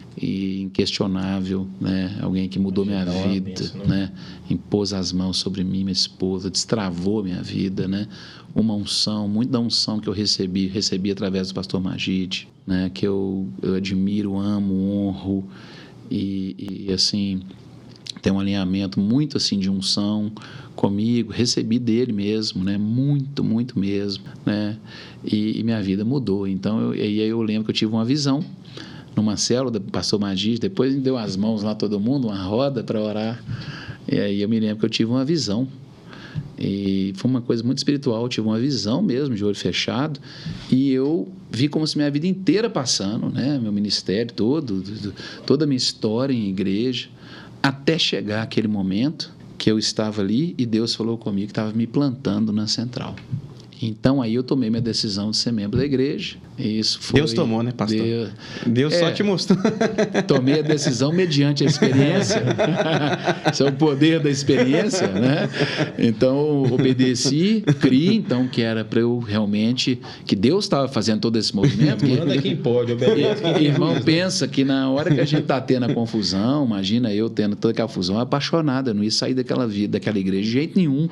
inquestionável, né? Alguém que mudou minha vida, né? Impôs as mãos sobre mim, minha esposa, destravou minha vida, né? Uma unção, muito da unção que eu recebi através do pastor Magide, né? Que eu admiro, amo, honro e assim, tem um alinhamento muito assim de unção comigo, recebi dele mesmo, né? Muito, muito mesmo, né? E minha vida mudou. Então, eu lembro que eu tive uma visão numa célula do pastor Magide, depois ele deu as mãos lá todo mundo, uma roda para orar, e aí eu me lembro que eu tive uma visão, e foi uma coisa muito espiritual, eu tive uma visão mesmo, de olho fechado, e eu vi como se minha vida inteira passando, né, meu ministério todo, toda a minha história em igreja, até chegar aquele momento que eu estava ali e Deus falou comigo que estava me plantando na Central. Então, aí eu tomei minha decisão de ser membro da igreja. Isso foi, Deus tomou, né, pastor? Deus só te mostrou. Tomei a decisão mediante a experiência. Isso é o poder da experiência, né? Então, obedeci, criei, então, que era para eu realmente... Que Deus estava fazendo todo esse movimento. Manda quem pode, obedece quem tem. Irmão, pensa que na hora que a gente está tendo a confusão, imagina eu tendo toda aquela confusão, apaixonada, eu não ia sair daquela vida, daquela igreja de jeito nenhum.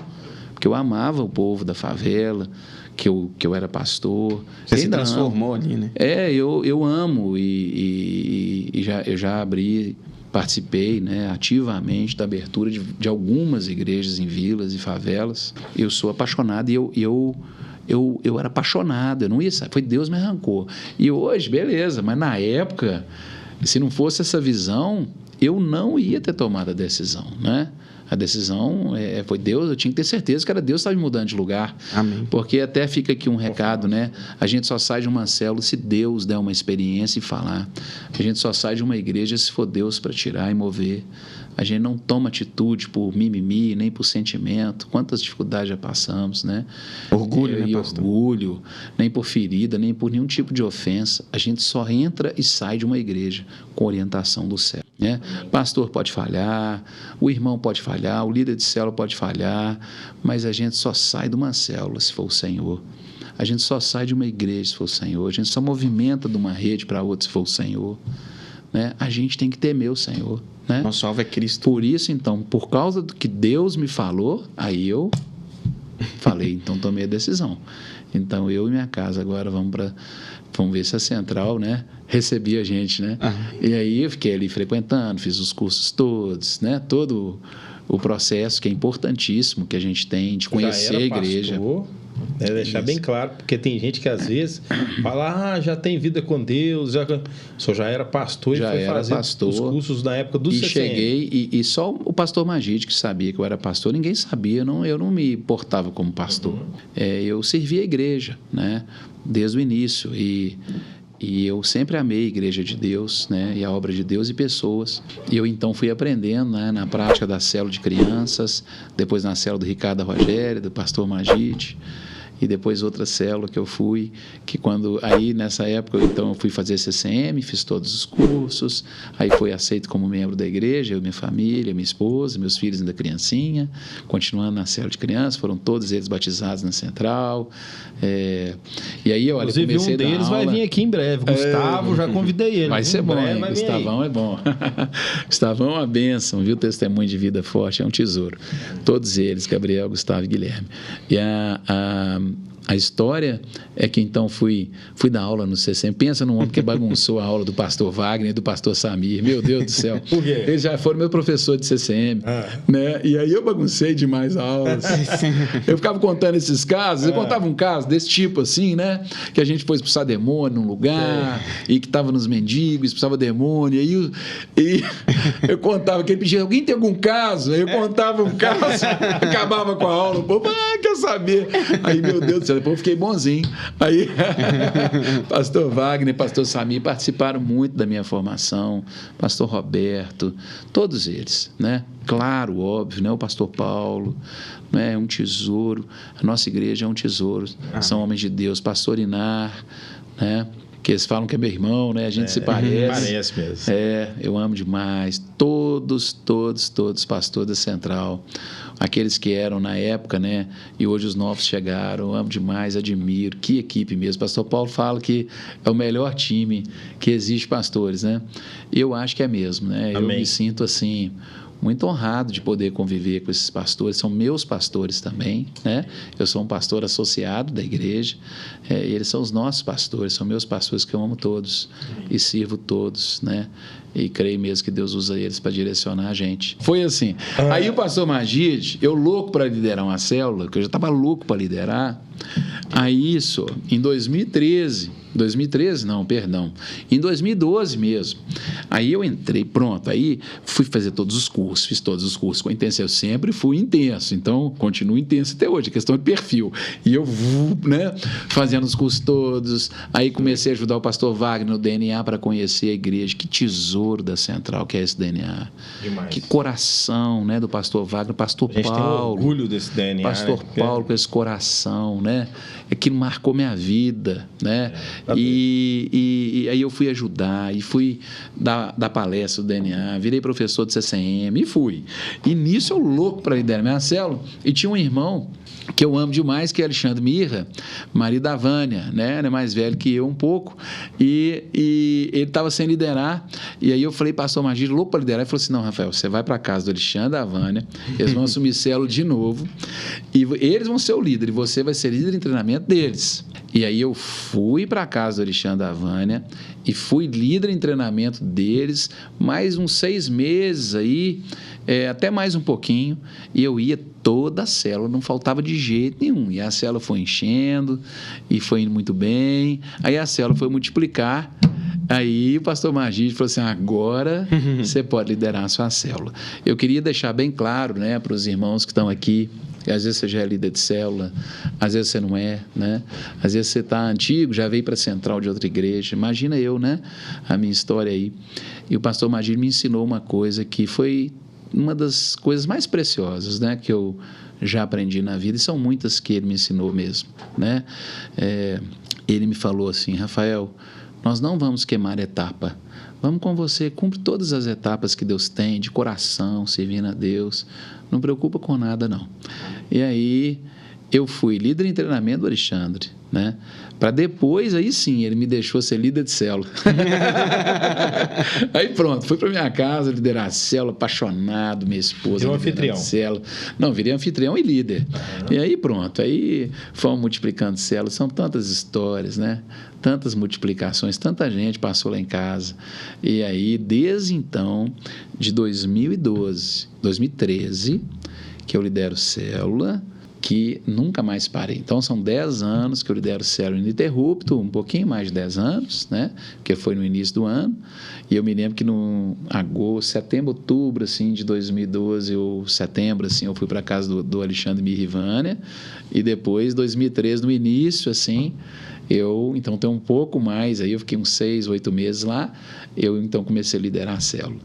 Porque eu amava o povo da favela, que eu era pastor. Você se transformou ali, né? Eu amo eu já participei, né, ativamente da abertura de algumas igrejas em vilas e favelas. Eu sou apaixonado e eu era apaixonado, eu não ia sair, foi Deus me arrancou. E hoje, beleza, mas na época, se não fosse essa visão, eu não ia ter tomado a decisão, né? A decisão foi Deus, eu tinha que ter certeza que era Deus que estava me mudando de lugar. Amém. Porque até fica aqui um recado, né? A gente só sai de uma célula se Deus der uma experiência e falar. A gente só sai de uma igreja se for Deus para tirar e mover. A gente não toma atitude por mimimi, nem por sentimento. Quantas dificuldades já passamos, né? Orgulho, e né, pastor? orgulho, nem por ferida, nem por nenhum tipo de ofensa. A gente só entra e sai de uma igreja com orientação do céu, né? Pastor pode falhar, o irmão pode falhar, o líder de célula pode falhar, mas a gente só sai de uma célula se for o Senhor. A gente só sai de uma igreja se for o Senhor. A gente só movimenta de uma rede para outra se for o Senhor, né? A gente tem que temer o Senhor, né? Nosso alvo é Cristo. Por isso, então, por causa do que Deus me falou, aí eu falei, então tomei a decisão. Então, eu e minha casa agora vamos ver se a central, né, recebia a gente, né? E aí eu fiquei ali frequentando, fiz os cursos todos, né? Todo o processo que é importantíssimo que a gente tem de conhecer a igreja. Pastor, né? Deixar bem claro, porque tem gente que às vezes fala, já tem vida com Deus, o senhor já era pastor já e foi fazer os cursos na época do CCM. Cheguei, e só o pastor Magide que sabia que eu era pastor, ninguém sabia, eu não me portava como pastor. Eu servia a igreja, né, desde o início, e eu sempre amei a igreja de Deus, né, e a obra de Deus e pessoas. E eu então fui aprendendo, né, na prática da célula de crianças, depois na célula do Ricardo Rogério, do pastor Magide, e depois outra célula que eu fui, aí nessa época então eu fui fazer CCM, fiz todos os cursos, aí fui aceito como membro da igreja, eu, minha família, minha esposa, meus filhos ainda criancinha, continuando na célula de crianças, foram todos eles batizados na central, e aí olha, inclusive comecei um deles vai vir aqui em breve, Gustavo, já convidei ele. Vai ser bom, hein? Gustavão é bom. Gustavão é uma bênção, viu? Testemunho de vida forte, é um tesouro. Todos eles, Gabriel, Gustavo e Guilherme. E a história é que então fui dar aula no CCM. Pensa num homem que bagunçou a aula do pastor Wagner e do pastor Samir. Meu Deus do céu. Por quê? Eles já foram meu professor de CCM. Né? E aí eu baguncei demais a aula. Eu ficava contando esses casos. Eu contava um caso desse tipo assim, né? Que a gente foi expulsar demônio num lugar e que estava nos mendigos, expulsava demônio. E eu contava que ele pedia, alguém tem algum caso? Aí eu contava um caso, acabava com a aula. O povo, quer saber? Aí, meu Deus do céu, depois eu fiquei bonzinho. Aí, pastor Wagner, pastor Samir participaram muito da minha formação, pastor Roberto, todos eles, né? Claro, óbvio, né? O pastor Paulo, né? É um tesouro, a nossa igreja é um tesouro, são homens de Deus, pastor Inar, né? Que eles falam que é meu irmão, né? A gente se parece. Parece mesmo. Eu amo demais. Todos pastores da Central. Aqueles que eram na época, né? E hoje os novos chegaram. Eu amo demais, admiro. Que equipe mesmo. Pastor Paulo fala que é o melhor time que existe, pastores, né? Eu acho que é mesmo, né? Amém. Eu me sinto assim, muito honrado de poder conviver com esses pastores, são meus pastores também, né? Eu sou um pastor associado da igreja, eles são os nossos pastores, são meus pastores que eu amo todos e sirvo todos, né? E creio mesmo que Deus usa eles para direcionar a gente. Foi assim. Aí o pastor Magide, eu louco para liderar uma célula, que eu já estava louco para liderar, aí isso, em 2013 não, perdão, em 2012 mesmo, aí eu entrei, pronto, aí fui fazer todos os cursos, fiz todos os cursos com intenso, eu sempre fui intenso, então continuo intenso até hoje, a questão de perfil, e eu, né, fazendo os cursos todos, aí comecei a ajudar o pastor Wagner no DNA para conhecer a igreja, que tesouro da Central que é esse DNA, Demais. Que coração, né, do pastor Wagner, pastor a gente Paulo, tem orgulho desse DNA, pastor Paulo com esse coração, né, aquilo marcou minha vida, né, e aí eu fui ajudar, e fui dar palestra do DNA, virei professor de CCM, e fui. E nisso eu louco para liderar minha célula, e tinha um irmão que eu amo demais, que é Alexandre Mirra, marido da Vânia, né? Ele é mais velho que eu um pouco, e ele estava sem liderar, e aí eu falei, pastor Magide, louco para liderar, ele falou assim, não, Rafael, você vai para casa do Alexandre, da Vânia, eles vão assumir célula de novo, e eles vão ser o líder, e você vai ser líder em treinamento deles. E aí eu fui para a casa do Alexandre, da Vânia, e fui líder em treinamento deles, mais uns 6 meses aí, até mais um pouquinho, e eu ia toda a célula, não faltava de jeito nenhum, e a célula foi enchendo, e foi indo muito bem, aí a célula foi multiplicar, Aí o pastor Magídio falou assim, agora você pode liderar a sua célula. Eu queria deixar bem claro, né, para os irmãos que estão aqui, que às vezes você já é líder de célula, às vezes você não é, né? Às vezes você está antigo, já veio para a central de outra igreja. Imagina eu, né? A minha história aí. E o pastor Magídio me ensinou uma coisa que foi uma das coisas mais preciosas, né, que eu já aprendi na vida, e são muitas que ele me ensinou mesmo, né? Ele me falou assim, Rafael, nós não vamos queimar etapa, vamos com você, cumpre todas as etapas que Deus tem, de coração, servindo a Deus, não preocupa com nada não. E aí eu fui líder em treinamento do Alexandre, né? Para depois, aí sim, ele me deixou ser líder de célula. Aí pronto, fui para minha casa liderar a célula, apaixonado, minha esposa. Virou anfitrião. Célula. Não, virei anfitrião e líder. E aí pronto, aí fomos multiplicando células, são tantas histórias, né? Tantas multiplicações, tanta gente passou lá em casa. E aí, desde então, de 2013, que eu lidero célula, que nunca mais parei. Então, são 10 anos que eu lidero célula ininterrupto, um pouquinho mais de 10 anos, né? Porque foi no início do ano. E eu me lembro que no agosto, setembro, outubro, assim, de 2012, ou setembro, assim, eu fui para a casa do Alexandre Mirrivânia. E depois, 2013, no início, assim, então, tem um pouco mais, aí eu fiquei uns 6, 8 meses lá, eu, então, comecei a liderar a célula.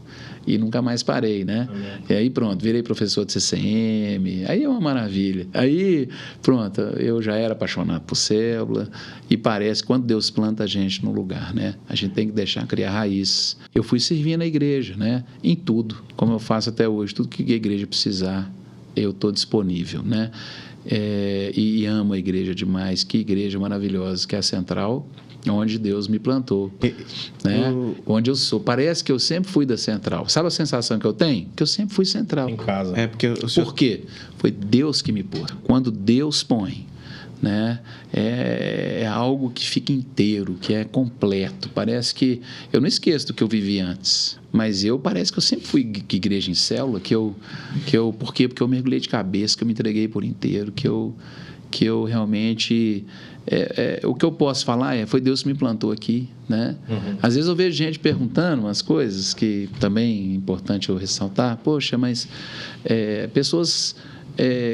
E nunca mais parei, né? E aí, pronto, virei professor de CCM, aí é uma maravilha. Aí, pronto, eu já era apaixonado por célula, e parece que quando Deus planta a gente no lugar, né? A gente tem que deixar criar raízes. Eu fui servindo a igreja, né? Em tudo, como eu faço até hoje, tudo que a igreja precisar, eu estou disponível, né? E amo a igreja demais, que igreja maravilhosa, que é a Central, onde Deus me plantou, né? Onde eu sou. Parece que eu sempre fui da Central. Sabe a sensação que eu tenho? Que eu sempre fui Central. Em casa. Por quê? Foi Deus que me pôs. Quando Deus põe, né? É algo que fica inteiro, que é completo. Parece que eu não esqueço do que eu vivi antes, mas parece que eu sempre fui igreja em célula, por quê? Porque eu mergulhei de cabeça, que eu me entreguei por inteiro, que eu realmente o que eu posso falar foi Deus que me plantou aqui, né? Às vezes eu vejo gente perguntando umas coisas que também é importante eu ressaltar. Poxa, mas pessoas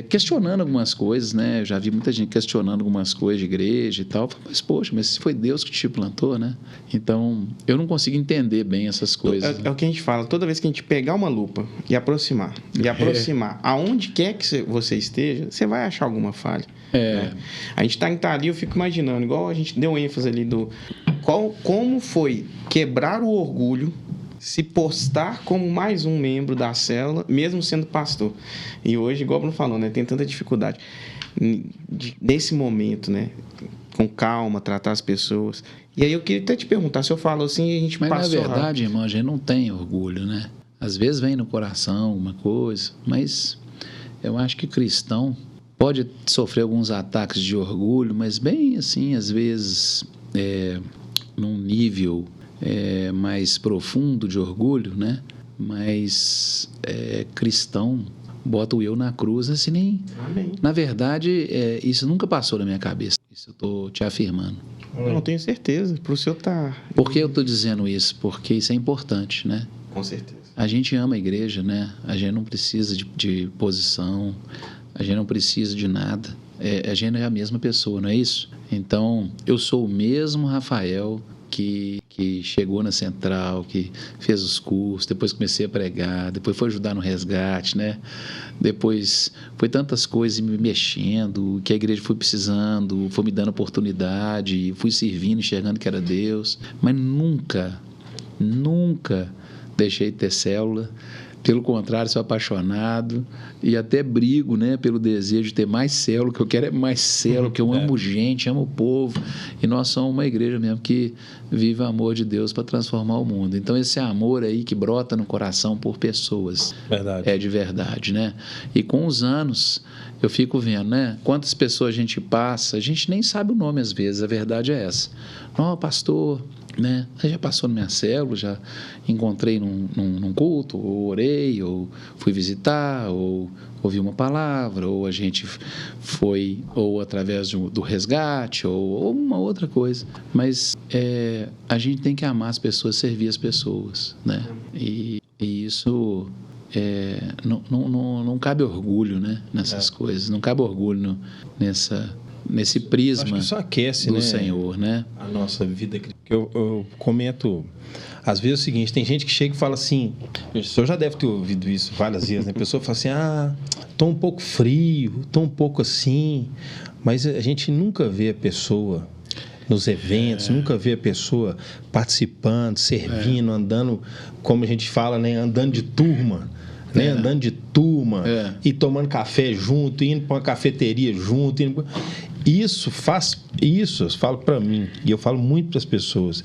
questionando algumas coisas, né? Eu já vi muita gente questionando algumas coisas de igreja e tal. Mas, poxa, mas se foi Deus que te plantou, né? Então, eu não consigo entender bem essas coisas. É o que a gente fala, toda vez que a gente pegar uma lupa e aproximar, aonde quer que você esteja, você vai achar alguma falha. Né? A gente está ali, eu fico imaginando, igual a gente deu ênfase ali como foi quebrar o orgulho, se postar como mais um membro da célula, mesmo sendo pastor. E hoje, igual o Bruno falou, né, tem tanta dificuldade. Nesse momento, né, com calma, tratar as pessoas. E aí eu queria até te perguntar, se eu falo assim, a gente mas passou... Mas na verdade, irmão, a gente não tem orgulho, né? Às vezes vem no coração uma coisa, mas eu acho que cristão pode sofrer alguns ataques de orgulho, mas bem assim, às vezes, num nível mais profundo de orgulho, né? Mas cristão bota o eu na cruz, assim, nem... Amém. Na verdade, isso nunca passou na minha cabeça. Isso eu estou te afirmando. Não tenho certeza, para o senhor tá... Por que eu estou dizendo isso? Porque isso é importante, né? Com certeza. A gente ama a igreja, né? A gente não precisa de posição, a gente não precisa de nada. A gente é a mesma pessoa, não é isso? Então, eu sou o mesmo Rafael que chegou na Central, que fez os cursos, depois comecei a pregar, depois foi ajudar no resgate, né? Depois foi tantas coisas me mexendo, que a igreja foi precisando, foi me dando oportunidade, fui servindo, enxergando que era Deus, mas nunca deixei de ter célula. Pelo contrário, sou apaixonado e até brigo, né, pelo desejo de ter mais célula, que eu quero mais célula, que eu amo gente, amo o povo. E nós somos uma igreja mesmo que vive o amor de Deus para transformar o mundo. Então, esse amor aí que brota no coração por pessoas é de verdade, né? E com os anos, eu fico vendo, né, quantas pessoas a gente passa, a gente nem sabe o nome às vezes, a verdade é essa. Não, pastor né? Aí já passou na minha célula, já encontrei num culto, ou orei, ou fui visitar, ou ouvi uma palavra, ou a gente foi, ou através do resgate, ou uma outra coisa. Mas a gente tem que amar as pessoas, servir as pessoas, né? E isso não cabe orgulho, né? Nessas coisas, não cabe orgulho nesse prisma. Acho que isso aquece, do né, Senhor, né? a nossa vida. Eu comento, às vezes, o seguinte: tem gente que chega e fala assim, o senhor já deve ter ouvido isso várias vezes, né? A pessoa fala assim, estou um pouco frio, estou um pouco assim, mas a gente nunca vê a pessoa nos eventos, nunca vê a pessoa participando, servindo, andando, como a gente fala, né? Andando de turma. Né? Andando de turma e tomando café junto, indo para uma cafeteria junto. Isso, eu falo para mim, e eu falo muito para as pessoas,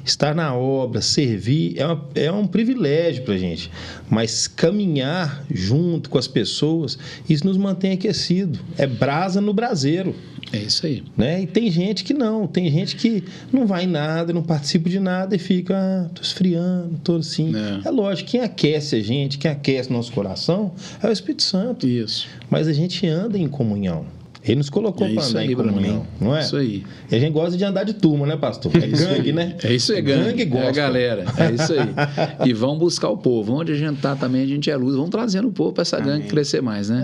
estar na obra, servir, é um privilégio para a gente, mas caminhar junto com as pessoas, isso nos mantém aquecido, é brasa no braseiro. É isso aí. Né? E tem gente que não, tem gente que não vai em nada, não participa de nada e fica, tô esfriando, tô assim. É lógico, quem aquece a gente, quem aquece nosso coração é o Espírito Santo. Isso. Mas a gente anda em comunhão. Ele nos colocou para andar em comunhão, não é? Isso aí. E a gente gosta de andar de turma, né, pastor? É gangue, né? É isso aí, gangue gosta. É a galera, é isso aí. E vão buscar o povo. Onde a gente está também, a gente é luz. Vamos trazendo o povo para essa gangue crescer mais, né?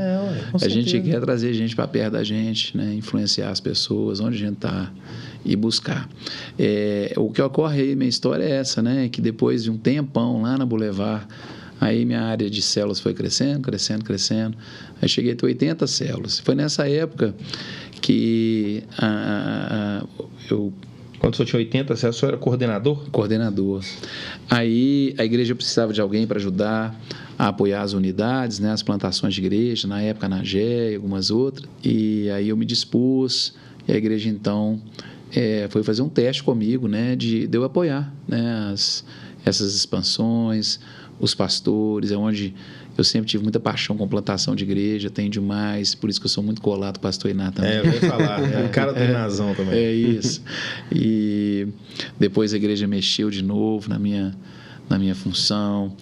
A gente quer trazer gente para perto da gente, né? Influenciar as pessoas, onde a gente está e buscar. O que ocorre aí, minha história é essa, né? Que depois de um tempão lá na Boulevard, aí minha área de células foi crescendo. Aí cheguei a ter 80 células. Foi nessa época que eu... Quando o senhor tinha 80 células, o senhor era coordenador? Coordenador. Aí a igreja precisava de alguém para ajudar a apoiar as unidades, né, as plantações de igreja, na época na GE e algumas outras. E aí eu me dispus, e a igreja então foi fazer um teste comigo, né, de eu apoiar, né, essas expansões, os pastores, é onde eu sempre tive muita paixão com plantação de igreja, tenho demais, por isso que eu sou muito colado com o pastor Iná também. Eu ia falar, o cara tem razão também. É isso. E depois a igreja mexeu de novo na minha função,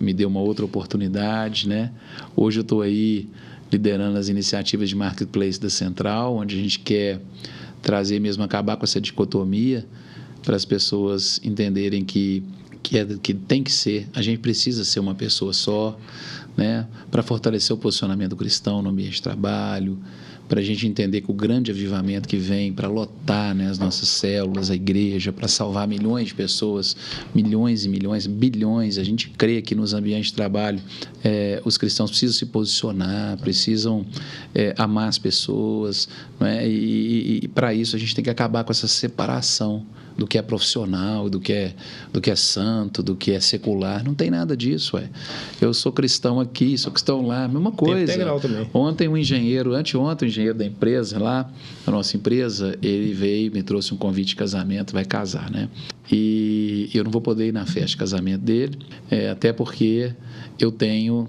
me deu uma outra oportunidade, né? Hoje eu estou aí liderando as iniciativas de marketplace da Central, onde a gente quer trazer mesmo, acabar com essa dicotomia, para as pessoas entenderem que tem que ser, a gente precisa ser uma pessoa só, né, para fortalecer o posicionamento cristão no ambiente de trabalho, para a gente entender que o grande avivamento que vem para lotar, né, as nossas células, a igreja, para salvar milhões de pessoas, milhões e milhões, bilhões, a gente crê que nos ambientes de trabalho os cristãos precisam se posicionar, precisam amar as pessoas, não é? E para isso a gente tem que acabar com essa separação do que é profissional, do que é santo, do que é secular. Não tem nada disso, Eu sou cristão aqui, sou cristão lá, mesma coisa. Integral também. Anteontem o engenheiro da empresa lá, a nossa empresa, ele veio, me trouxe um convite de casamento, vai casar, né? E eu não vou poder ir na festa de casamento dele, até porque eu tenho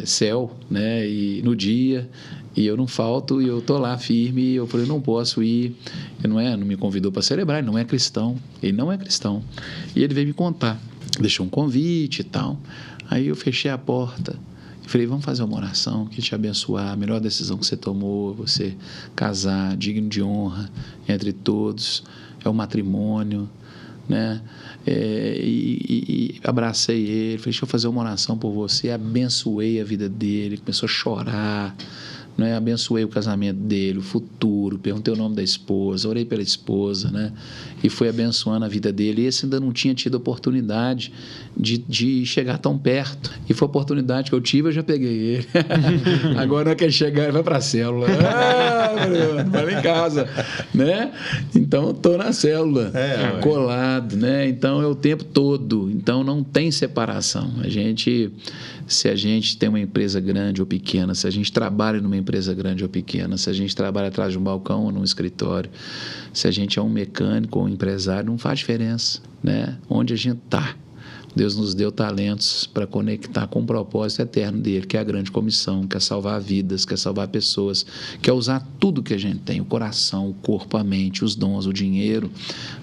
céu, né? E no dia... E eu não falto, e eu estou lá firme, e eu falei, não posso ir. Ele não me convidou para celebrar, ele não é cristão. E ele veio me contar, deixou um convite e tal. Aí eu fechei a porta e falei, vamos fazer uma oração, que te abençoar, a melhor decisão que você tomou, você casar, digno de honra entre todos, é o matrimônio, né? E abracei ele, falei, deixa eu fazer uma oração por você, abençoei a vida dele, começou a chorar, né? Abençoei o casamento dele, o futuro, perguntei o nome da esposa, orei pela esposa, né? E fui abençoando a vida dele. E esse ainda não tinha tido oportunidade de chegar tão perto. E foi a oportunidade que eu tive, eu já peguei ele. Agora não quer chegar, ele vai para a célula. Vai lá em casa, né? Então, estou na célula, colado, né? Então, é o tempo todo. Então, não tem separação. Se a gente tem uma empresa grande ou pequena, se a gente trabalha numa empresa grande ou pequena, se a gente trabalha atrás de um balcão ou num escritório, se a gente é um mecânico ou um empresário, não faz diferença, né? Onde a gente está, Deus nos deu talentos para conectar com o propósito eterno dele, que é a grande comissão, que é salvar vidas, que é salvar pessoas, que é usar tudo que a gente tem, o coração, o corpo, a mente, os dons, o dinheiro,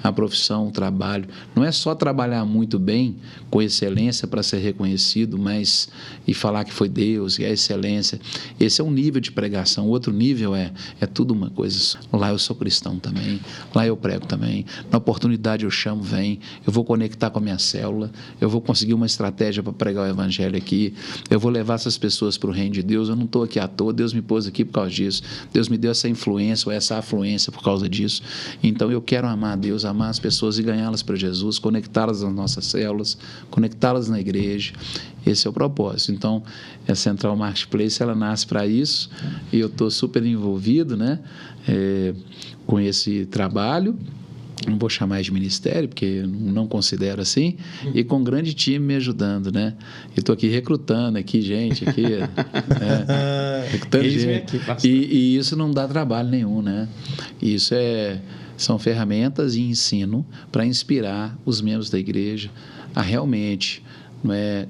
a profissão, o trabalho. Não é só trabalhar muito bem, com excelência para ser reconhecido, mas e falar que foi Deus e a excelência. Esse é um nível de pregação. O outro nível é tudo uma coisa. Lá eu sou cristão também, lá eu prego também. Na oportunidade eu chamo, vem, eu vou conectar com a minha célula, eu vou conseguir uma estratégia para pregar o evangelho aqui, eu vou levar essas pessoas para o reino de Deus, eu não estou aqui à toa, Deus me pôs aqui por causa disso, Deus me deu essa influência ou essa afluência por causa disso, então eu quero amar a Deus, amar as pessoas e ganhá-las para Jesus, conectá-las nas nossas células, conectá-las na igreja. Esse é o propósito. Então, a Central Marketplace, ela nasce para isso, e eu estou super envolvido, né, com esse trabalho. Não vou chamar de ministério, porque não considero assim, e com um grande time me ajudando, né? Eu estou aqui recrutando gente, recrutando gente. E isso não dá trabalho nenhum, né? Isso são ferramentas e ensino para inspirar os membros da igreja a realmente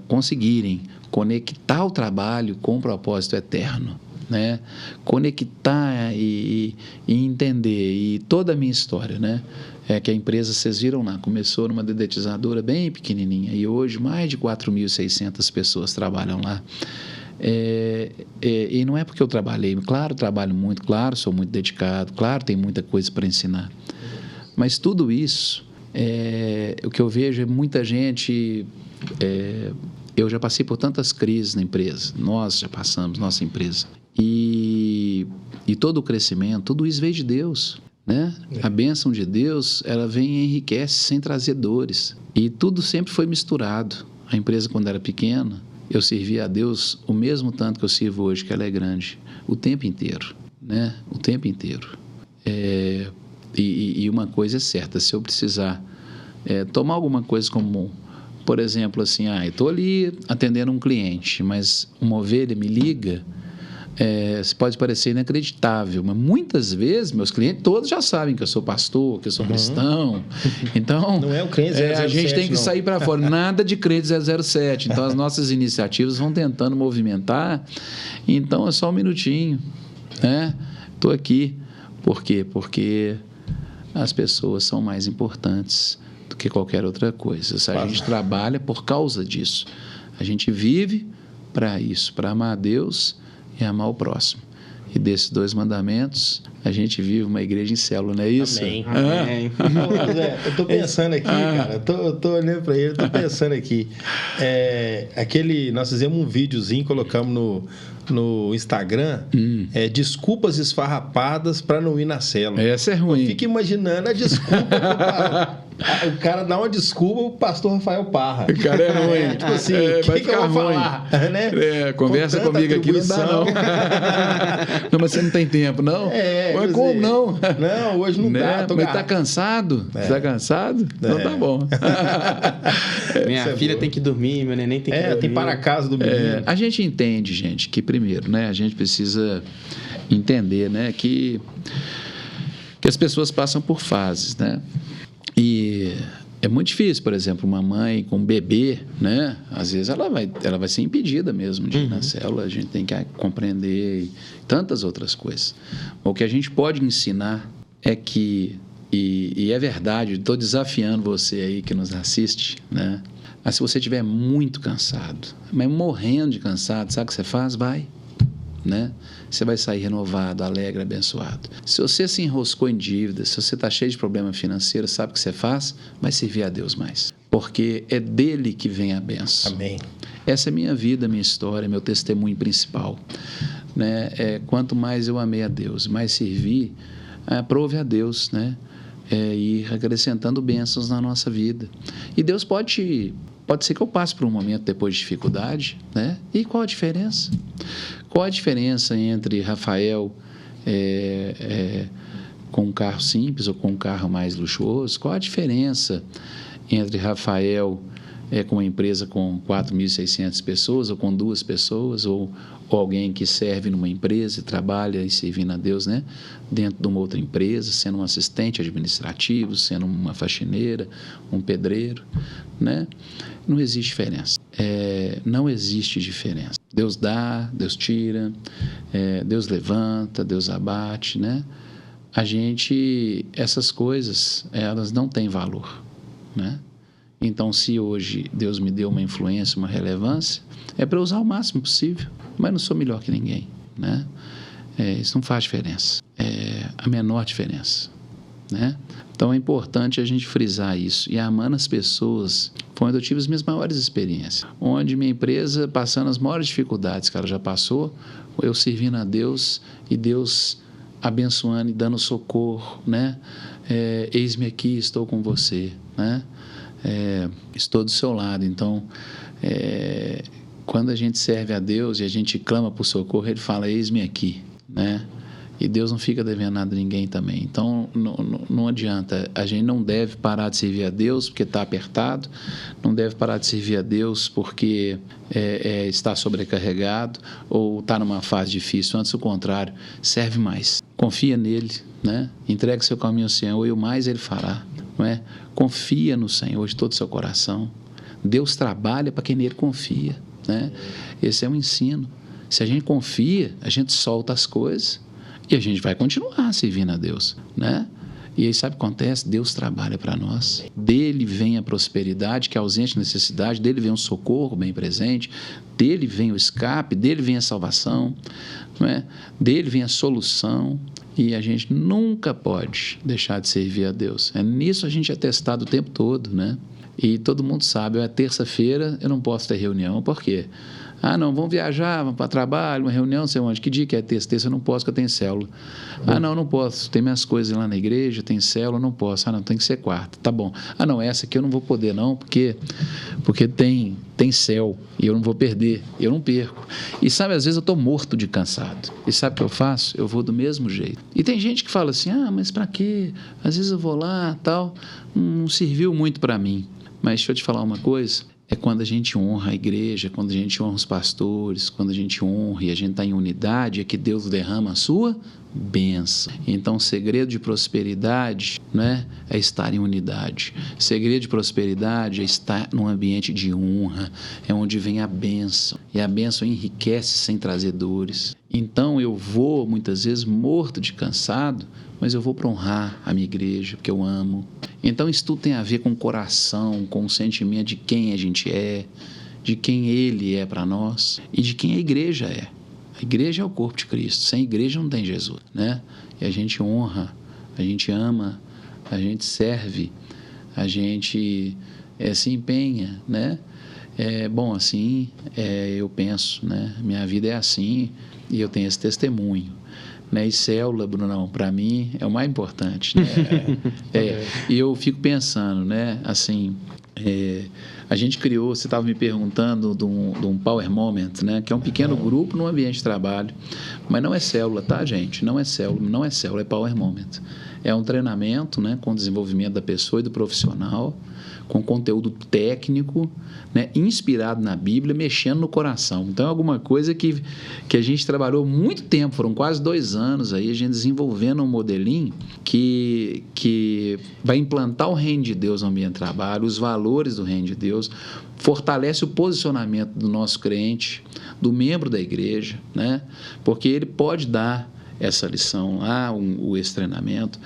conseguirem conectar o trabalho com o propósito eterno. Né? Conectar e entender, e toda a minha história, né? Que a empresa, vocês viram lá, começou numa dedetizadora bem pequenininha, e hoje mais de 4.600 pessoas trabalham lá. E não é porque eu trabalhei, claro, trabalho muito, claro, sou muito dedicado, claro, tem muita coisa para ensinar, mas tudo isso, o que eu vejo é muita gente. Eu já passei por tantas crises na empresa, nós já passamos, nossa empresa. E todo o crescimento, tudo isso veio de Deus, né? A bênção de Deus, ela vem e enriquece sem trazer dores. E tudo sempre foi misturado. A empresa, quando era pequena, eu servia a Deus o mesmo tanto que eu sirvo hoje, que ela é grande, o tempo inteiro, né? O tempo inteiro. E uma coisa é certa, se eu precisar tomar alguma coisa como, por exemplo, assim, eu estou ali atendendo um cliente, mas uma ovelha me liga, pode parecer inacreditável, mas muitas vezes meus clientes todos já sabem que eu sou pastor, que eu sou cristão. Então, não é o crente 007, a gente tem que sair para fora, nada de crente 007. Então, as nossas iniciativas vão tentando movimentar. Então, é só um minutinho, né? Estou aqui. Por quê? Porque as pessoas são mais importantes do que qualquer outra coisa. A gente trabalha por causa disso. A gente vive para isso, para amar a Deus e amar o próximo. E desses 2 mandamentos, a gente vive uma igreja em célula, não é isso? Amém. Zé, eu estou pensando aqui, cara, eu tô olhando para ele, estou pensando aqui. Nós fizemos um videozinho, colocamos no Instagram, desculpas esfarrapadas para não ir na célula. Essa é ruim. Fica imaginando a desculpa. O cara dá uma desculpa pro pastor Rafael Parra. O cara é ruim. Tipo assim, o que eu vou falar? Né? Conversa comigo aqui, não dá não. Não, mas você não tem tempo, não? Mas como não? Não, hoje não dá. Mas tá cansado? Você tá cansado? Então tá bom. Minha filha tem que dormir, meu neném tem que dormir. Tem para casa do menino. A gente entende, gente, que primeiro, né, a gente precisa entender, né, que as pessoas passam por fases, né? E é muito difícil, por exemplo, uma mãe com um bebê, né? Às vezes ela vai ser impedida mesmo de ir na célula, a gente tem que compreender e tantas outras coisas. O que a gente pode ensinar é que, e é verdade, estou desafiando você aí que nos assiste, né? Mas se você estiver muito cansado, mas morrendo de cansado, sabe o que você faz? Vai, né? Você vai sair renovado, alegre, abençoado. Se você se enroscou em dívidas, se você está cheio de problema financeiro, sabe o que você faz? Vai servir a Deus mais. Porque é dele que vem a bênção. Amém. Essa é minha vida, minha história, meu testemunho principal. Né? Quanto mais eu amei a Deus, mais servi, aprove a Deus, né? Ir acrescentando bênçãos na nossa vida. E Deus pode ser que eu passe por um momento depois de dificuldade, né? E qual a diferença? Qual a diferença entre Rafael com um carro simples ou com um carro mais luxuoso? Qual a diferença entre Rafael com uma empresa com 4.600 pessoas, ou com 2 pessoas, ou alguém que serve numa empresa e trabalha e servindo a Deus, né? Dentro de uma outra empresa, sendo um assistente administrativo, sendo uma faxineira, um pedreiro, né? Não existe diferença. Não existe diferença. Deus dá, Deus tira, Deus levanta, Deus abate, né? Essas coisas, elas não têm valor, né? Então, se hoje Deus me deu uma influência, uma relevância, é para usar o máximo possível, mas não sou melhor que ninguém, né? Isso não faz diferença, a menor diferença, né? Então, é importante a gente frisar isso. E amando as pessoas, foi onde eu tive as minhas maiores experiências, onde minha empresa, passando as maiores dificuldades que ela já passou, eu servindo a Deus e Deus abençoando e dando socorro, né? Eis-me aqui, estou com você, né? Estou do seu lado. Então, quando a gente serve a Deus e a gente clama por socorro, Ele fala, eis-me aqui, né? E Deus não fica devendo nada a ninguém também. Então, não adianta. A gente não deve parar de servir a Deus porque está apertado, não deve parar de servir a Deus porque está sobrecarregado ou está numa fase difícil. Antes, o contrário, serve mais. Confia nele, né? Entregue seu caminho ao Senhor e o mais Ele fará. Não é? Confia no Senhor de todo o seu coração. Deus trabalha para quem nele confia, né? Esse é um ensino. Se a gente confia, a gente solta as coisas e a gente vai continuar servindo a Deus, né? E aí sabe o que acontece? Deus trabalha para nós. Dele vem a prosperidade, que é ausente de necessidade, dele vem o socorro bem presente, dele vem o escape, dele vem a salvação, não é? Dele vem a solução. E a gente nunca pode deixar de servir a Deus. Nisso a gente é testado o tempo todo, né? E todo mundo sabe, terça-feira eu não posso ter reunião, por quê? Não, vamos viajar, vamos para trabalho, uma reunião, não sei onde. Que dia que é terça? Terça eu não posso, porque eu tenho célula. Não posso, tem minhas coisas lá na igreja, tem célula, não posso. Não, tem que ser quarta. Tá bom. Não, essa aqui eu não vou poder não, porque tem céu e eu não vou perder, eu não perco. E sabe, às vezes eu estou morto de cansado. E sabe o que eu faço? Eu vou do mesmo jeito. E tem gente que fala assim, mas para quê? Às vezes eu vou lá, tal, não serviu muito para mim. Mas deixa eu te falar uma coisa, quando a gente honra a igreja, quando a gente honra os pastores, quando a gente honra e a gente está em unidade, é que Deus derrama a sua bênção. Então, o segredo de prosperidade, né, é estar em unidade. O segredo de prosperidade é estar num ambiente de honra, é onde vem a bênção. E a bênção enriquece sem trazer dores. Então, eu vou, muitas vezes, morto de cansado, mas eu vou para honrar a minha igreja, porque eu amo. Então, isso tudo tem a ver com o coração, com o sentimento de quem a gente é, de quem Ele é para nós e de quem a igreja é. A igreja é o corpo de Cristo. Sem igreja não tem Jesus, né? E a gente honra, a gente ama, a gente serve, a gente se empenha, né? Bom, assim, eu penso, né? Minha vida é assim e eu tenho esse testemunho. Né? E célula, Brunão, para mim é o mais importante, né? E eu fico pensando, né? Assim, a gente criou, você estava me perguntando de um Power Moment, né? Que é um pequeno grupo no ambiente de trabalho, mas não é célula, tá, gente? Não é célula, é Power Moment. É um treinamento, né? Com o desenvolvimento da pessoa e do profissional, com conteúdo técnico, né, inspirado na Bíblia, mexendo no coração. Então, é alguma coisa que a gente trabalhou muito tempo, foram quase 2 anos aí, a gente desenvolvendo um modelinho que vai implantar o reino de Deus no ambiente de trabalho, os valores do reino de Deus, fortalece o posicionamento do nosso crente, do membro da igreja, né, porque ele pode dar essa lição lá, esse treinamento,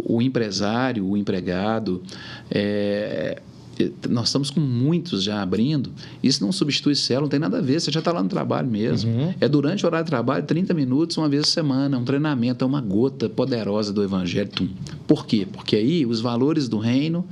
o empresário, o empregado, nós estamos com muitos já abrindo, isso não substitui célula, não tem nada a ver, você já está lá no trabalho mesmo, durante o horário de trabalho, 30 minutos, uma vez por semana, um treinamento, é uma gota poderosa do evangelho. Por quê? Porque aí os valores do reino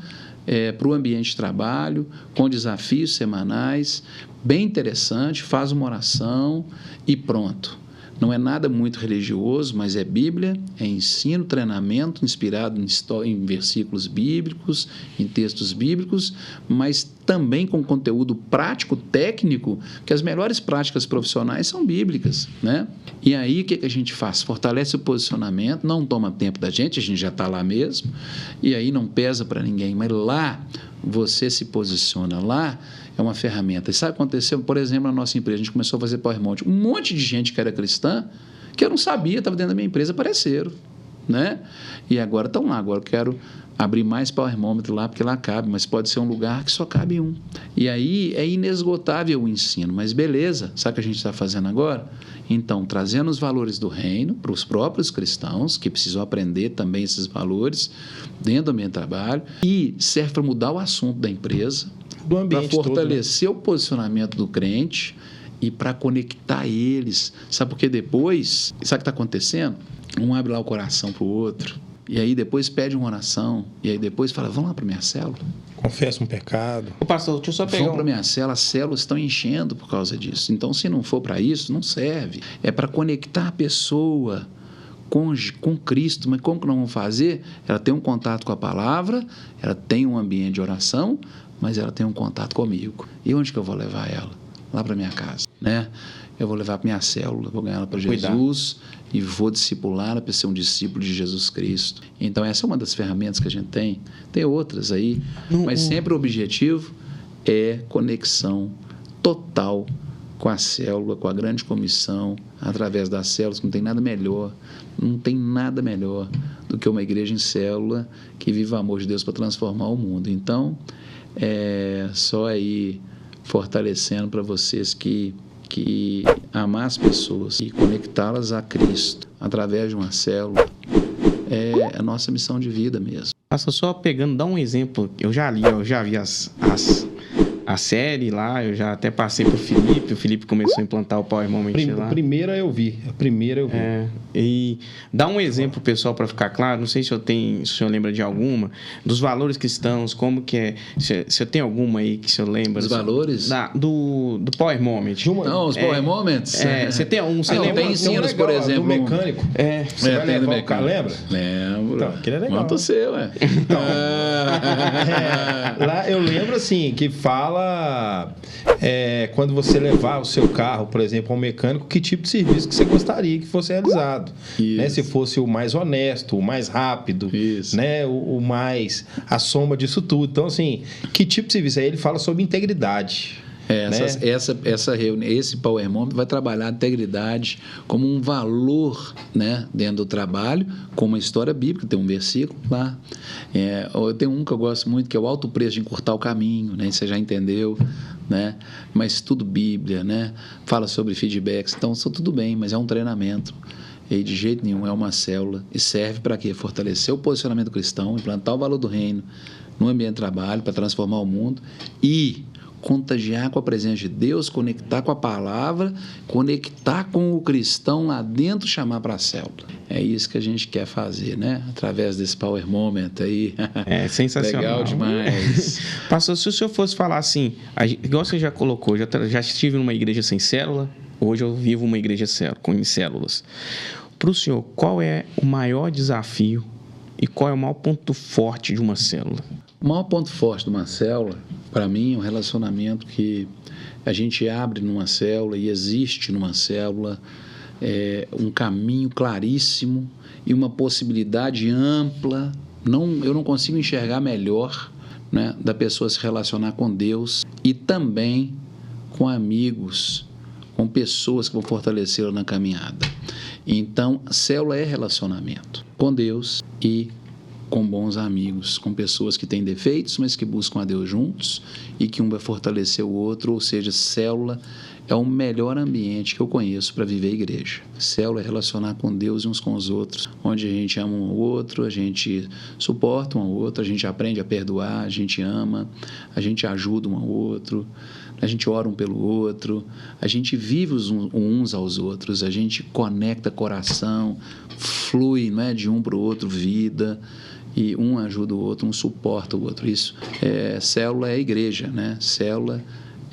para o ambiente de trabalho, com desafios semanais, bem interessante, faz uma oração e pronto. Não é nada muito religioso, mas é Bíblia, é ensino, treinamento inspirado em versículos bíblicos, em textos bíblicos, mas também com conteúdo prático, técnico, que as melhores práticas profissionais são bíblicas, né? E aí o que a gente faz? Fortalece o posicionamento, não toma tempo da gente, a gente já está lá mesmo, e aí não pesa para ninguém, mas lá você se posiciona, lá é uma ferramenta. E sabe o que aconteceu? Por exemplo, na nossa empresa, a gente começou a fazer PowerMount. Um monte de gente que era cristã, que eu não sabia, estava dentro da minha empresa, apareceram, né? E agora estão lá. Agora eu quero abrir mais PowerMômetro lá, porque lá cabe, mas pode ser um lugar que só cabe um. E aí é inesgotável o ensino, mas beleza, sabe o que a gente está fazendo agora? Então, trazendo os valores do reino para os próprios cristãos, que precisam aprender também esses valores dentro do ambiente de trabalho, e serve para mudar o assunto da empresa, para fortalecer todo, né? O posicionamento do crente e para conectar eles. Sabe por que depois, sabe o que está acontecendo? Um abre lá o coração para o outro, e aí depois pede uma oração, e aí depois fala, vamos lá para a minha célula. Confessa um pecado. Ô, pastor, deixa eu só pegar. Vamos para a minha célula, as células estão enchendo por causa disso. Então, se não for para isso, não serve. É para conectar a pessoa com Cristo. Mas como que nós vamos fazer? Ela tem um contato com a palavra, ela tem um ambiente de oração, mas ela tem um contato comigo. E onde que eu vou levar ela? Lá para minha casa, né? Eu vou levar para minha célula, vou ganhar ela para Jesus e vou discipulá-la para ser um discípulo de Jesus Cristo. Então, essa é uma das ferramentas que a gente tem. Tem outras aí, mas sempre o objetivo é conexão total com a célula, com a grande comissão, através das células. Não tem nada melhor do que uma igreja em célula que viva o amor de Deus para transformar o mundo. Então, só aí fortalecendo para vocês que amar as pessoas e conectá-las a Cristo através de uma célula é a nossa missão de vida mesmo. Pastor, só pegando, dá um exemplo. Eu já vi a série lá, eu já até passei pro Felipe, o Felipe começou a implantar o PowerMoment lá. A primeira eu vi. E dá um exemplo, pessoal, para ficar claro, não sei se o senhor lembra de alguma, dos valores cristãos, como que é, se eu tenho alguma aí que o senhor lembra. Os valores? Do PowerMoment. Não, os PowerMoments? Você tem um, você lembra? Tem ensinos, por exemplo. Do mecânico. Você vai levar o carro, lembra? Lembro. Então, aquele é legal. Conta o seu, Então, lá eu lembro assim, que fala quando você levar o seu carro, por exemplo, ao mecânico, que tipo de serviço que você gostaria que fosse realizado, né? Se fosse o mais honesto, o mais rápido, né? o mais a soma disso tudo. Então, assim, que tipo de serviço? Aí ele fala sobre integridade. Esse PowerMoment vai trabalhar a integridade como um valor, né, dentro do trabalho, com uma história bíblica, tem um versículo lá. Eu tenho um que eu gosto muito, que é o alto preço de encurtar o caminho, né, você já entendeu, né? Mas tudo Bíblia, né? Fala sobre feedbacks, então isso tudo bem, mas é um treinamento. E de jeito nenhum é uma célula. E serve para quê? Fortalecer o posicionamento cristão, implantar o valor do reino no ambiente de trabalho, para transformar o mundo e contagiar com a presença de Deus, conectar com a palavra, conectar com o cristão lá dentro, chamar para a célula. É isso que a gente quer fazer, né? Através desse PowerMoment aí. É sensacional. Legal demais. Pastor, se o senhor fosse falar assim, igual você já colocou, já estive numa igreja sem célula, hoje eu vivo uma igreja com células. Para o senhor, qual é o maior desafio e qual é o maior ponto forte de uma célula? O maior ponto forte de uma célula, para mim, é um relacionamento que a gente abre numa célula e existe numa célula um caminho claríssimo e uma possibilidade ampla. Eu não consigo enxergar melhor, né, da pessoa se relacionar com Deus e também com amigos, com pessoas que vão fortalecê-la na caminhada. Então, a célula é relacionamento com Deus e com bons amigos, com pessoas que têm defeitos, mas que buscam a Deus juntos e que um vai fortalecer o outro, ou seja, célula é o melhor ambiente que eu conheço para viver a igreja. Célula é relacionar com Deus e uns com os outros, onde a gente ama um ao outro, a gente suporta um ao outro, a gente aprende a perdoar, a gente ama, a gente ajuda um ao outro, a gente ora um pelo outro, a gente vive uns aos outros, a gente conecta coração, flui, não é, de um para o outro vida, e um ajuda o outro, um suporta o outro. Isso, célula é igreja, né? Célula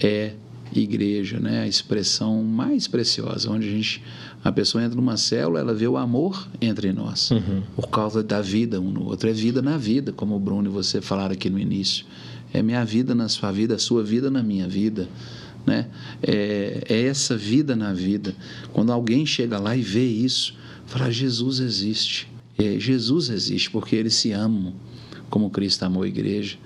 é igreja, né? A expressão mais preciosa, onde a gente A pessoa entra numa célula, ela vê o amor entre nós, por causa da vida um no outro. É vida na vida, como o Bruno e você falaram aqui no início. É minha vida na sua vida, a sua vida na minha vida, né? É essa vida na vida. Quando alguém chega lá e vê isso, fala, Jesus existe. Jesus existe porque eles se amam, como Cristo amou a igreja.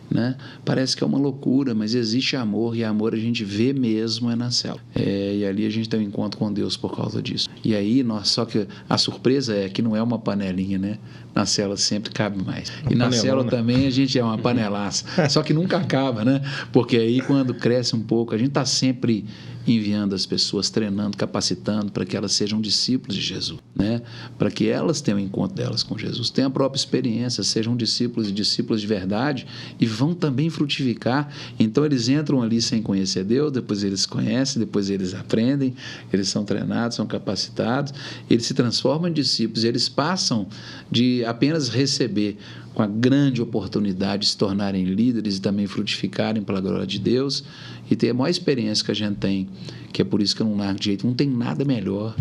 Né? Parece que é uma loucura, mas existe amor, e amor a gente vê mesmo na célula. E ali a gente tem um encontro com Deus por causa disso. E aí, só que a surpresa é que não é uma panelinha, né? Na célula sempre cabe mais. E na célula também a gente é uma panelaça. Só que nunca acaba, né? Porque aí quando cresce um pouco, a gente está sempre enviando as pessoas, treinando, capacitando para que elas sejam discípulos de Jesus, né? Para que elas tenham o encontro delas com Jesus, tenham a própria experiência, sejam discípulos e discípulas de verdade e vão também frutificar. Então eles entram ali sem conhecer Deus, depois eles conhecem, depois eles aprendem, eles são treinados, são capacitados, eles se transformam em discípulos, eles passam de apenas receber com a grande oportunidade de se tornarem líderes e também frutificarem pela glória de Deus e ter a maior experiência que a gente tem, que é por isso que eu não largo de jeito. Não tem nada melhor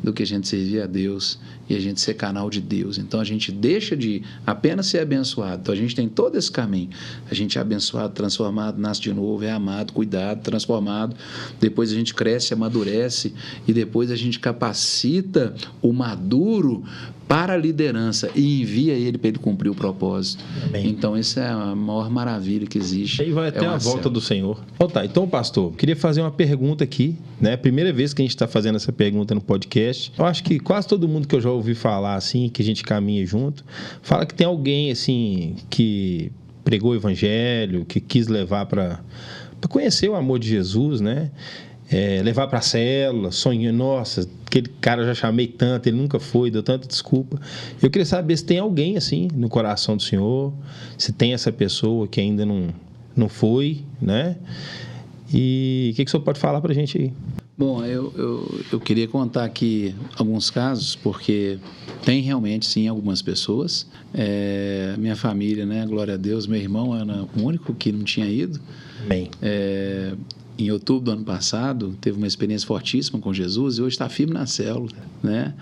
do que a gente servir a Deus e a gente ser canal de Deus. Então a gente deixa de apenas ser abençoado. Então a gente tem todo esse caminho. A gente é abençoado, transformado, nasce de novo, é amado, cuidado, transformado. Depois a gente cresce, amadurece e depois a gente capacita o maduro para a liderança e envia ele para ele cumprir o propósito. Amém. Então, essa é a maior maravilha que existe. Aí vai até a volta do Senhor. Então, pastor, queria fazer uma pergunta aqui, né? Primeira vez que a gente está fazendo essa pergunta no podcast. Eu acho que quase todo mundo que eu já ouvi falar, assim, que a gente caminha junto, fala que tem alguém, assim, que pregou o evangelho, que quis levar para conhecer o amor de Jesus, né? Levar para a célula, sonhando, nossa, aquele cara eu já chamei tanto, ele nunca foi, deu tanta desculpa. Eu queria saber se tem alguém assim no coração do senhor, se tem essa pessoa que ainda não foi, né? E o que o senhor pode falar para a gente aí? Bom, eu queria contar aqui alguns casos, porque tem realmente, sim, algumas pessoas. Minha família, né, glória a Deus, meu irmão era o único que não tinha ido. Amém. Em outubro do ano passado, teve uma experiência fortíssima com Jesus e hoje está firme na célula, né?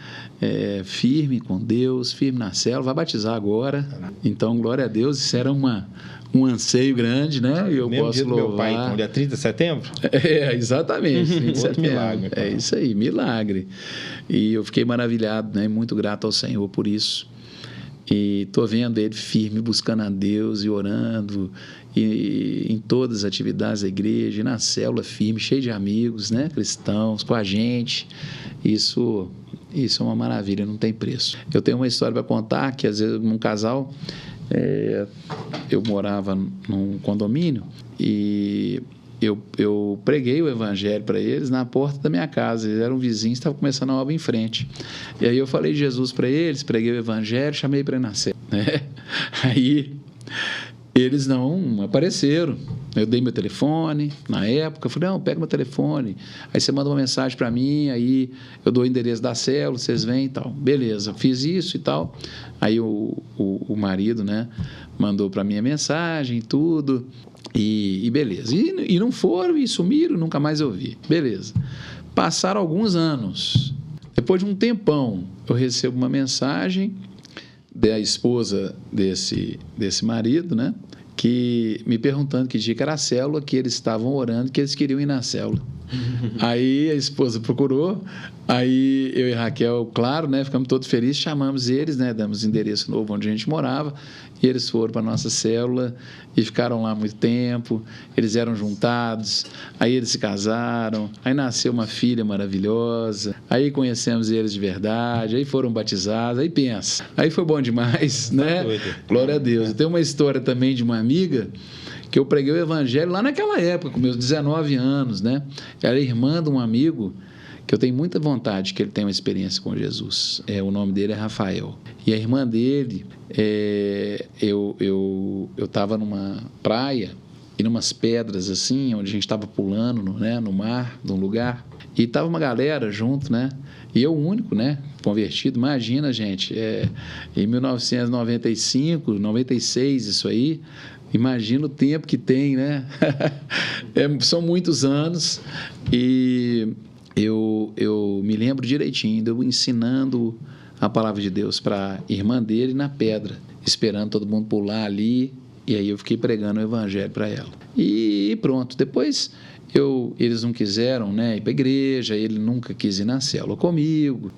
Firme com Deus, firme na célula, vai batizar agora. Então, glória a Deus, isso era um anseio grande, né? E eu mesmo posso dia do louvar. Meu pai, então, dia 30 de setembro? Exatamente. 30 de setembro. Milagre. É isso aí, milagre. E eu fiquei maravilhado, né? Muito grato ao Senhor por isso. E estou vendo ele firme, buscando a Deus e orando, e em todas as atividades da igreja, na célula firme, cheio de amigos, né, cristãos, com a gente. Isso é uma maravilha, não tem preço. Eu tenho uma história para contar, que às vezes um casal, eu morava num condomínio e eu preguei o evangelho para eles na porta da minha casa. Eles eram vizinhos, estavam começando a obra em frente. E aí eu falei de Jesus para eles, preguei o evangelho, chamei para ir na célula, né? Aí eles não apareceram. Eu dei meu telefone, na época, eu falei, não, pega meu telefone, aí você manda uma mensagem para mim, aí eu dou o endereço da célula, vocês vêm e tal. Beleza, fiz isso e tal. Aí o marido, né, mandou para mim a mensagem e tudo, e beleza. E não foram, e sumiram, nunca mais eu vi. Beleza. Passaram alguns anos. Depois de um tempão, eu recebo uma mensagem da esposa desse marido, né? Que me perguntando que dia que era a célula, que eles estavam orando, que eles queriam ir na célula. Aí a esposa procurou, aí eu e Raquel, claro, né, ficamos todos felizes, chamamos eles, né, damos endereço novo onde a gente morava, e eles foram para a nossa célula e ficaram lá muito tempo. Eles eram juntados, aí eles se casaram, aí nasceu uma filha maravilhosa, aí conhecemos eles de verdade, aí foram batizados, aí pensa, aí foi bom demais, né? Glória a Deus. Eu tenho uma história também de uma amiga que eu preguei o evangelho lá naquela época, com meus 19 anos, né? Ela é irmã de um amigo que eu tenho muita vontade que ele tenha uma experiência com Jesus. O nome dele é Rafael. E a irmã dele, eu estava numa praia e numas pedras assim, onde a gente estava pulando, né, no mar, num lugar, e estava uma galera junto, né? E eu o único, né, convertido. Imagina, gente, em 1995, 96, isso aí. Imagina o tempo que tem, né? São muitos anos. E eu me lembro direitinho de eu ensinando a palavra de Deus para a irmã dele na pedra, esperando todo mundo pular ali, e aí eu fiquei pregando o evangelho para ela. E pronto, depois eles não quiseram, né, ir para a igreja, ele nunca quis ir na célula comigo,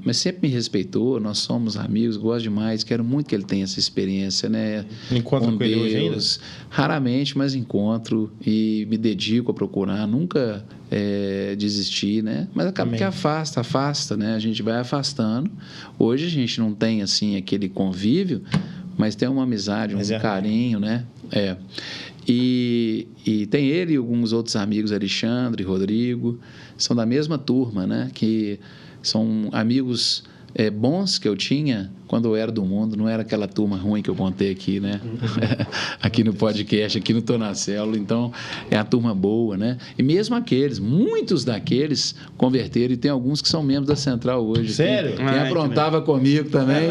mas sempre me respeitou, nós somos amigos, gosto demais, quero muito que ele tenha essa experiência, né? Encontra com ele hoje ainda? Raramente, mas encontro e me dedico a procurar, nunca desistir, né? Mas acaba que afasta, né? A gente vai afastando. Hoje a gente não tem, assim, aquele convívio, mas tem uma amizade, um carinho, né? E tem ele e alguns outros amigos, Alexandre, Rodrigo, são da mesma turma, né? Que são amigos bons que eu tinha quando eu era do mundo, não era aquela turma ruim que eu contei aqui, né? Aqui no podcast, aqui no Tô na Célula, então é a turma boa, né? E mesmo muitos daqueles converteram, e tem alguns que são membros da Central hoje. Sério? Quem aprontava comigo também,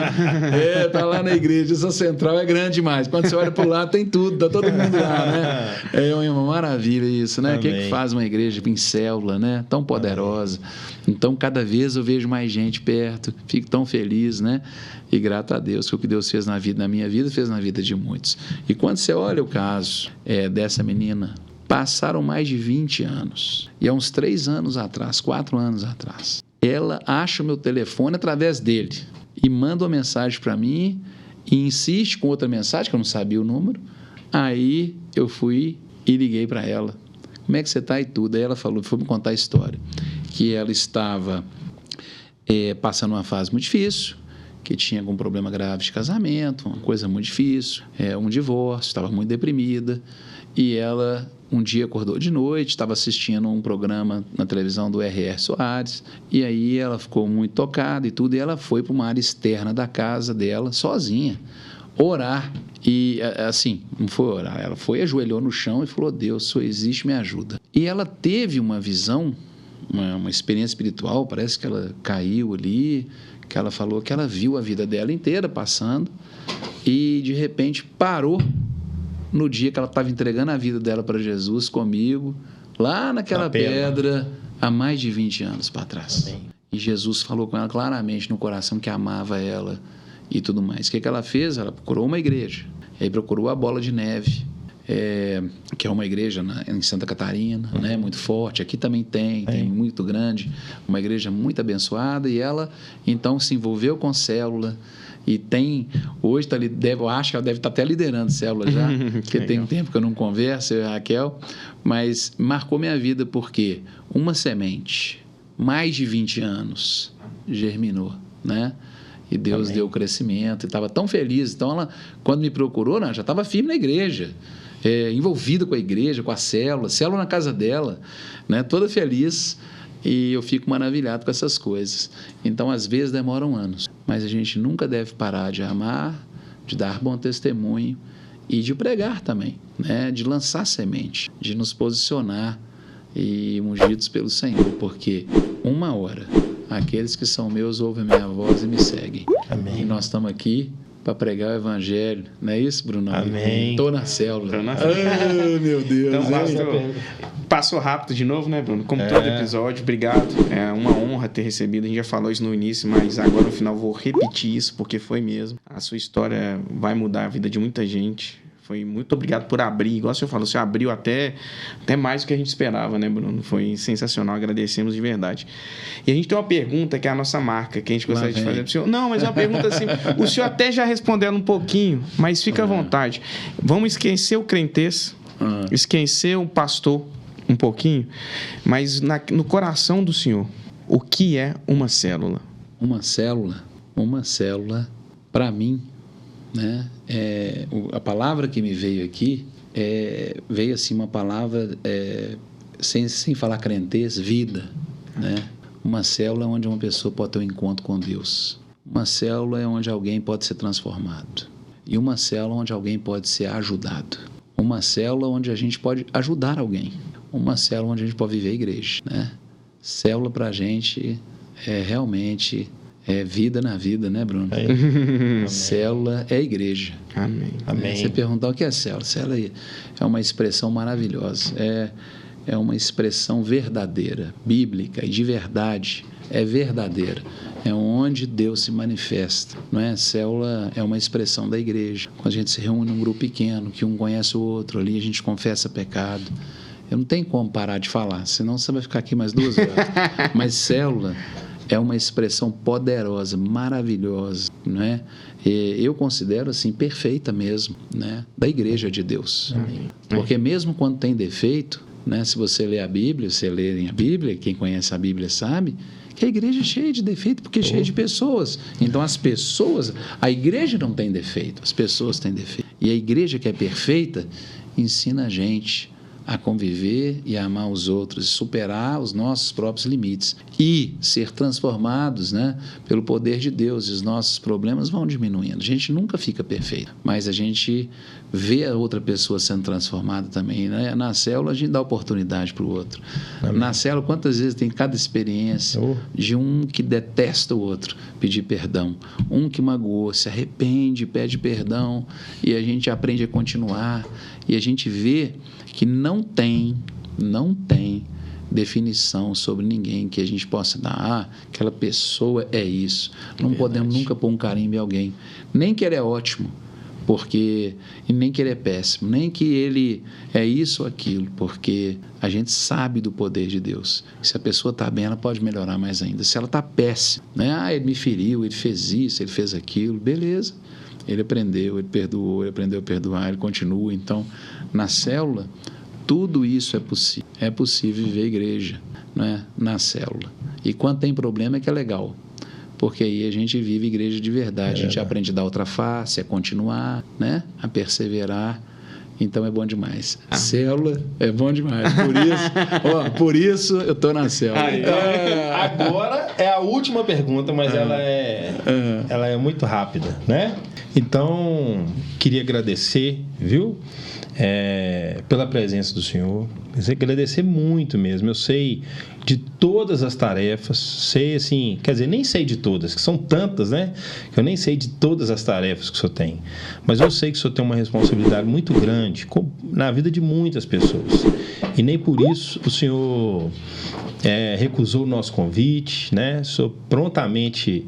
tá lá na igreja, essa Central é grande demais, quando você olha pro lado tem tudo, tá todo mundo lá, né? É uma maravilha isso, né? O que faz uma igreja em célula, né? Tão poderosa. Então, cada vez eu vejo mais gente perto, fico tão feliz, né? E grato a Deus, que o que Deus fez na minha vida, fez na vida de muitos. E quando você olha o caso dessa menina, passaram mais de 20 anos. E há uns 3 anos atrás, 4 anos atrás, ela acha o meu telefone através dele e manda uma mensagem para mim e insiste com outra mensagem, que eu não sabia o número. Aí eu fui e liguei para ela. Como é que você está e tudo? Aí ela foi me contar a história. Que ela estava passando uma fase muito difícil, que tinha algum problema grave de casamento, uma coisa muito difícil, um divórcio, estava muito deprimida, e ela um dia acordou de noite, estava assistindo um programa na televisão do R.R. Soares, e aí ela ficou muito tocada e tudo, e ela foi para uma área externa da casa dela, sozinha, orar, e assim, não foi orar, ela foi, ajoelhou no chão e falou: Deus, só existe, me ajuda. E ela teve uma visão, uma experiência espiritual, parece que ela caiu ali, que ela falou que ela viu a vida dela inteira passando e de repente parou no dia que ela estava entregando a vida dela para Jesus comigo, lá naquela pedra, há mais de 20 anos para trás. Amém. E Jesus falou com ela claramente no coração que amava ela e tudo mais. O que ela fez? Ela procurou uma igreja, aí procurou a Bola de Neve, que é uma igreja em Santa Catarina, né, muito forte. Aqui também tem muito grande, uma igreja muito abençoada, e ela então se envolveu com célula e hoje eu acho que ela deve estar até liderando célula já, porque tem um tempo que eu não converso, eu e a Raquel, mas marcou minha vida porque uma semente, mais de 20 anos, germinou, né? E Deus deu crescimento, e estava tão feliz. Então, ela, quando me procurou, já estava firme na igreja, envolvida com a igreja, com a célula na casa dela, né, toda feliz, e eu fico maravilhado com essas coisas. Então, às vezes, demoram anos, mas a gente nunca deve parar de amar, de dar bom testemunho e de pregar também, né, de lançar semente, de nos posicionar e ungidos pelo Senhor, porque uma hora aqueles que são meus ouvem minha voz e me seguem. Amém. E nós estamos aqui para pregar o evangelho. Não é isso, Bruno? Amém. Estou na célula. Ah, meu Deus. Então, passou rápido de novo, né, Bruno? Como todo episódio. Obrigado. É uma honra ter recebido. A gente já falou isso no início, mas agora no final vou repetir isso, porque foi mesmo. A sua história vai mudar a vida de muita gente. Foi muito obrigado por abrir, igual o senhor falou, o senhor abriu até mais do que a gente esperava, né, Bruno? Foi sensacional, agradecemos de verdade. E a gente tem uma pergunta que é a nossa marca, que a gente gostaria de fazer para o senhor. Não, mas é uma pergunta assim, o senhor até já respondeu um pouquinho, mas fica à vontade. Vamos esquecer o crentez, esquecer o pastor um pouquinho, mas no coração do senhor, o que é uma célula? Uma célula, para mim, né? A palavra que me veio aqui veio assim uma palavra sem falar crentez, vida, né? Uma célula é onde uma pessoa pode ter um encontro com Deus. Uma célula é onde alguém pode ser transformado. E uma célula onde alguém pode ser ajudado. Uma célula onde a gente pode ajudar alguém. Uma célula onde a gente pode viver a igreja, né? Célula para a gente realmente vida na vida, né, Bruno? Célula é igreja. Amém. Você perguntar o que é célula? Célula é uma expressão maravilhosa. é uma expressão verdadeira, bíblica e de verdade, é verdadeira. É onde Deus se manifesta, não é? Célula é uma expressão da igreja. Quando a gente se reúne num grupo pequeno, que um conhece o outro, ali a gente confessa pecado. Eu não tenho como parar de falar, senão você vai ficar aqui mais 2 horas. Mas célula é uma expressão poderosa, maravilhosa, não é? E eu considero assim perfeita mesmo, né? Da igreja de Deus. Amém. Porque mesmo quando tem defeito, né? Se você lê a Bíblia, você lê a Bíblia, quem conhece a Bíblia sabe que a igreja é cheia de defeito, porque é cheia de pessoas. Então as pessoas, a igreja não tem defeito, as pessoas têm defeito. E a igreja que é perfeita ensina a gente a conviver e a amar os outros, superar os nossos próprios limites e ser transformados, né, pelo poder de Deus, e os nossos problemas vão diminuindo. A gente nunca fica perfeito, mas a gente vê a outra pessoa sendo transformada também, né? Na célula a gente dá oportunidade para o outro. Amém. Na célula, quantas vezes tem cada experiência de um que detesta o outro pedir perdão, um que magoou, se arrepende, pede perdão, e a gente aprende a continuar, e a gente vê que não tem definição sobre ninguém que a gente possa dar, aquela pessoa é isso. Não podemos nunca pôr um carimbo em alguém, nem que ele é ótimo, porque, e nem que ele é péssimo, nem que ele é isso ou aquilo, porque a gente sabe do poder de Deus. Se a pessoa está bem, ela pode melhorar mais ainda. Se ela está péssima, né? Ele me feriu, ele fez isso, ele fez aquilo, beleza. Ele aprendeu, ele perdoou, ele aprendeu a perdoar, ele continua. Então, na célula, tudo isso é possível. É possível viver a igreja, né? Na célula. E quando tem problema é que é legal, porque aí a gente vive igreja de verdade. A gente aprende a dar outra face, a continuar, né? A perseverar. Então é bom demais. Célula é bom demais. Por isso eu estou na célula. Agora é a última pergunta, mas ela é muito rápida, né? Então, queria agradecer, viu? Pela presença do senhor. Agradecer muito mesmo. Eu sei de todas as tarefas, sei assim, quer dizer, nem sei de todas, que são tantas, né? Que eu nem sei de todas as tarefas que o senhor tem. Mas eu sei que o senhor tem uma responsabilidade muito grande na vida de muitas pessoas. E nem por isso o senhor recusou o nosso convite, né? O senhor prontamente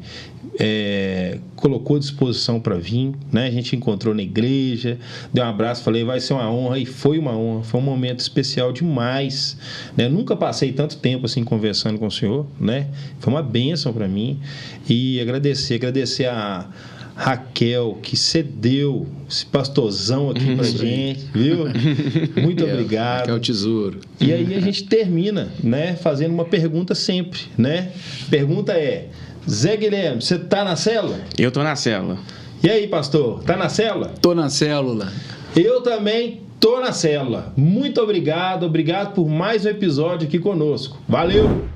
colocou à disposição para vir, né? A gente encontrou na igreja, deu um abraço, falei, vai ser uma honra, e foi uma honra, foi um momento especial demais, né? Eu nunca passei tanto tempo assim conversando com o senhor, né? Foi uma bênção para mim, e agradecer a Raquel, que cedeu esse pastorzão aqui pra gente, viu? Muito obrigado. Raquel Tesouro. E aí a gente termina, né, fazendo uma pergunta sempre, né? Pergunta é: Zé Guilherme, você tá na célula? Eu tô na célula. E aí, pastor, tá na célula? Tô na célula. Eu também tô na célula. Muito obrigado por mais um episódio aqui conosco. Valeu!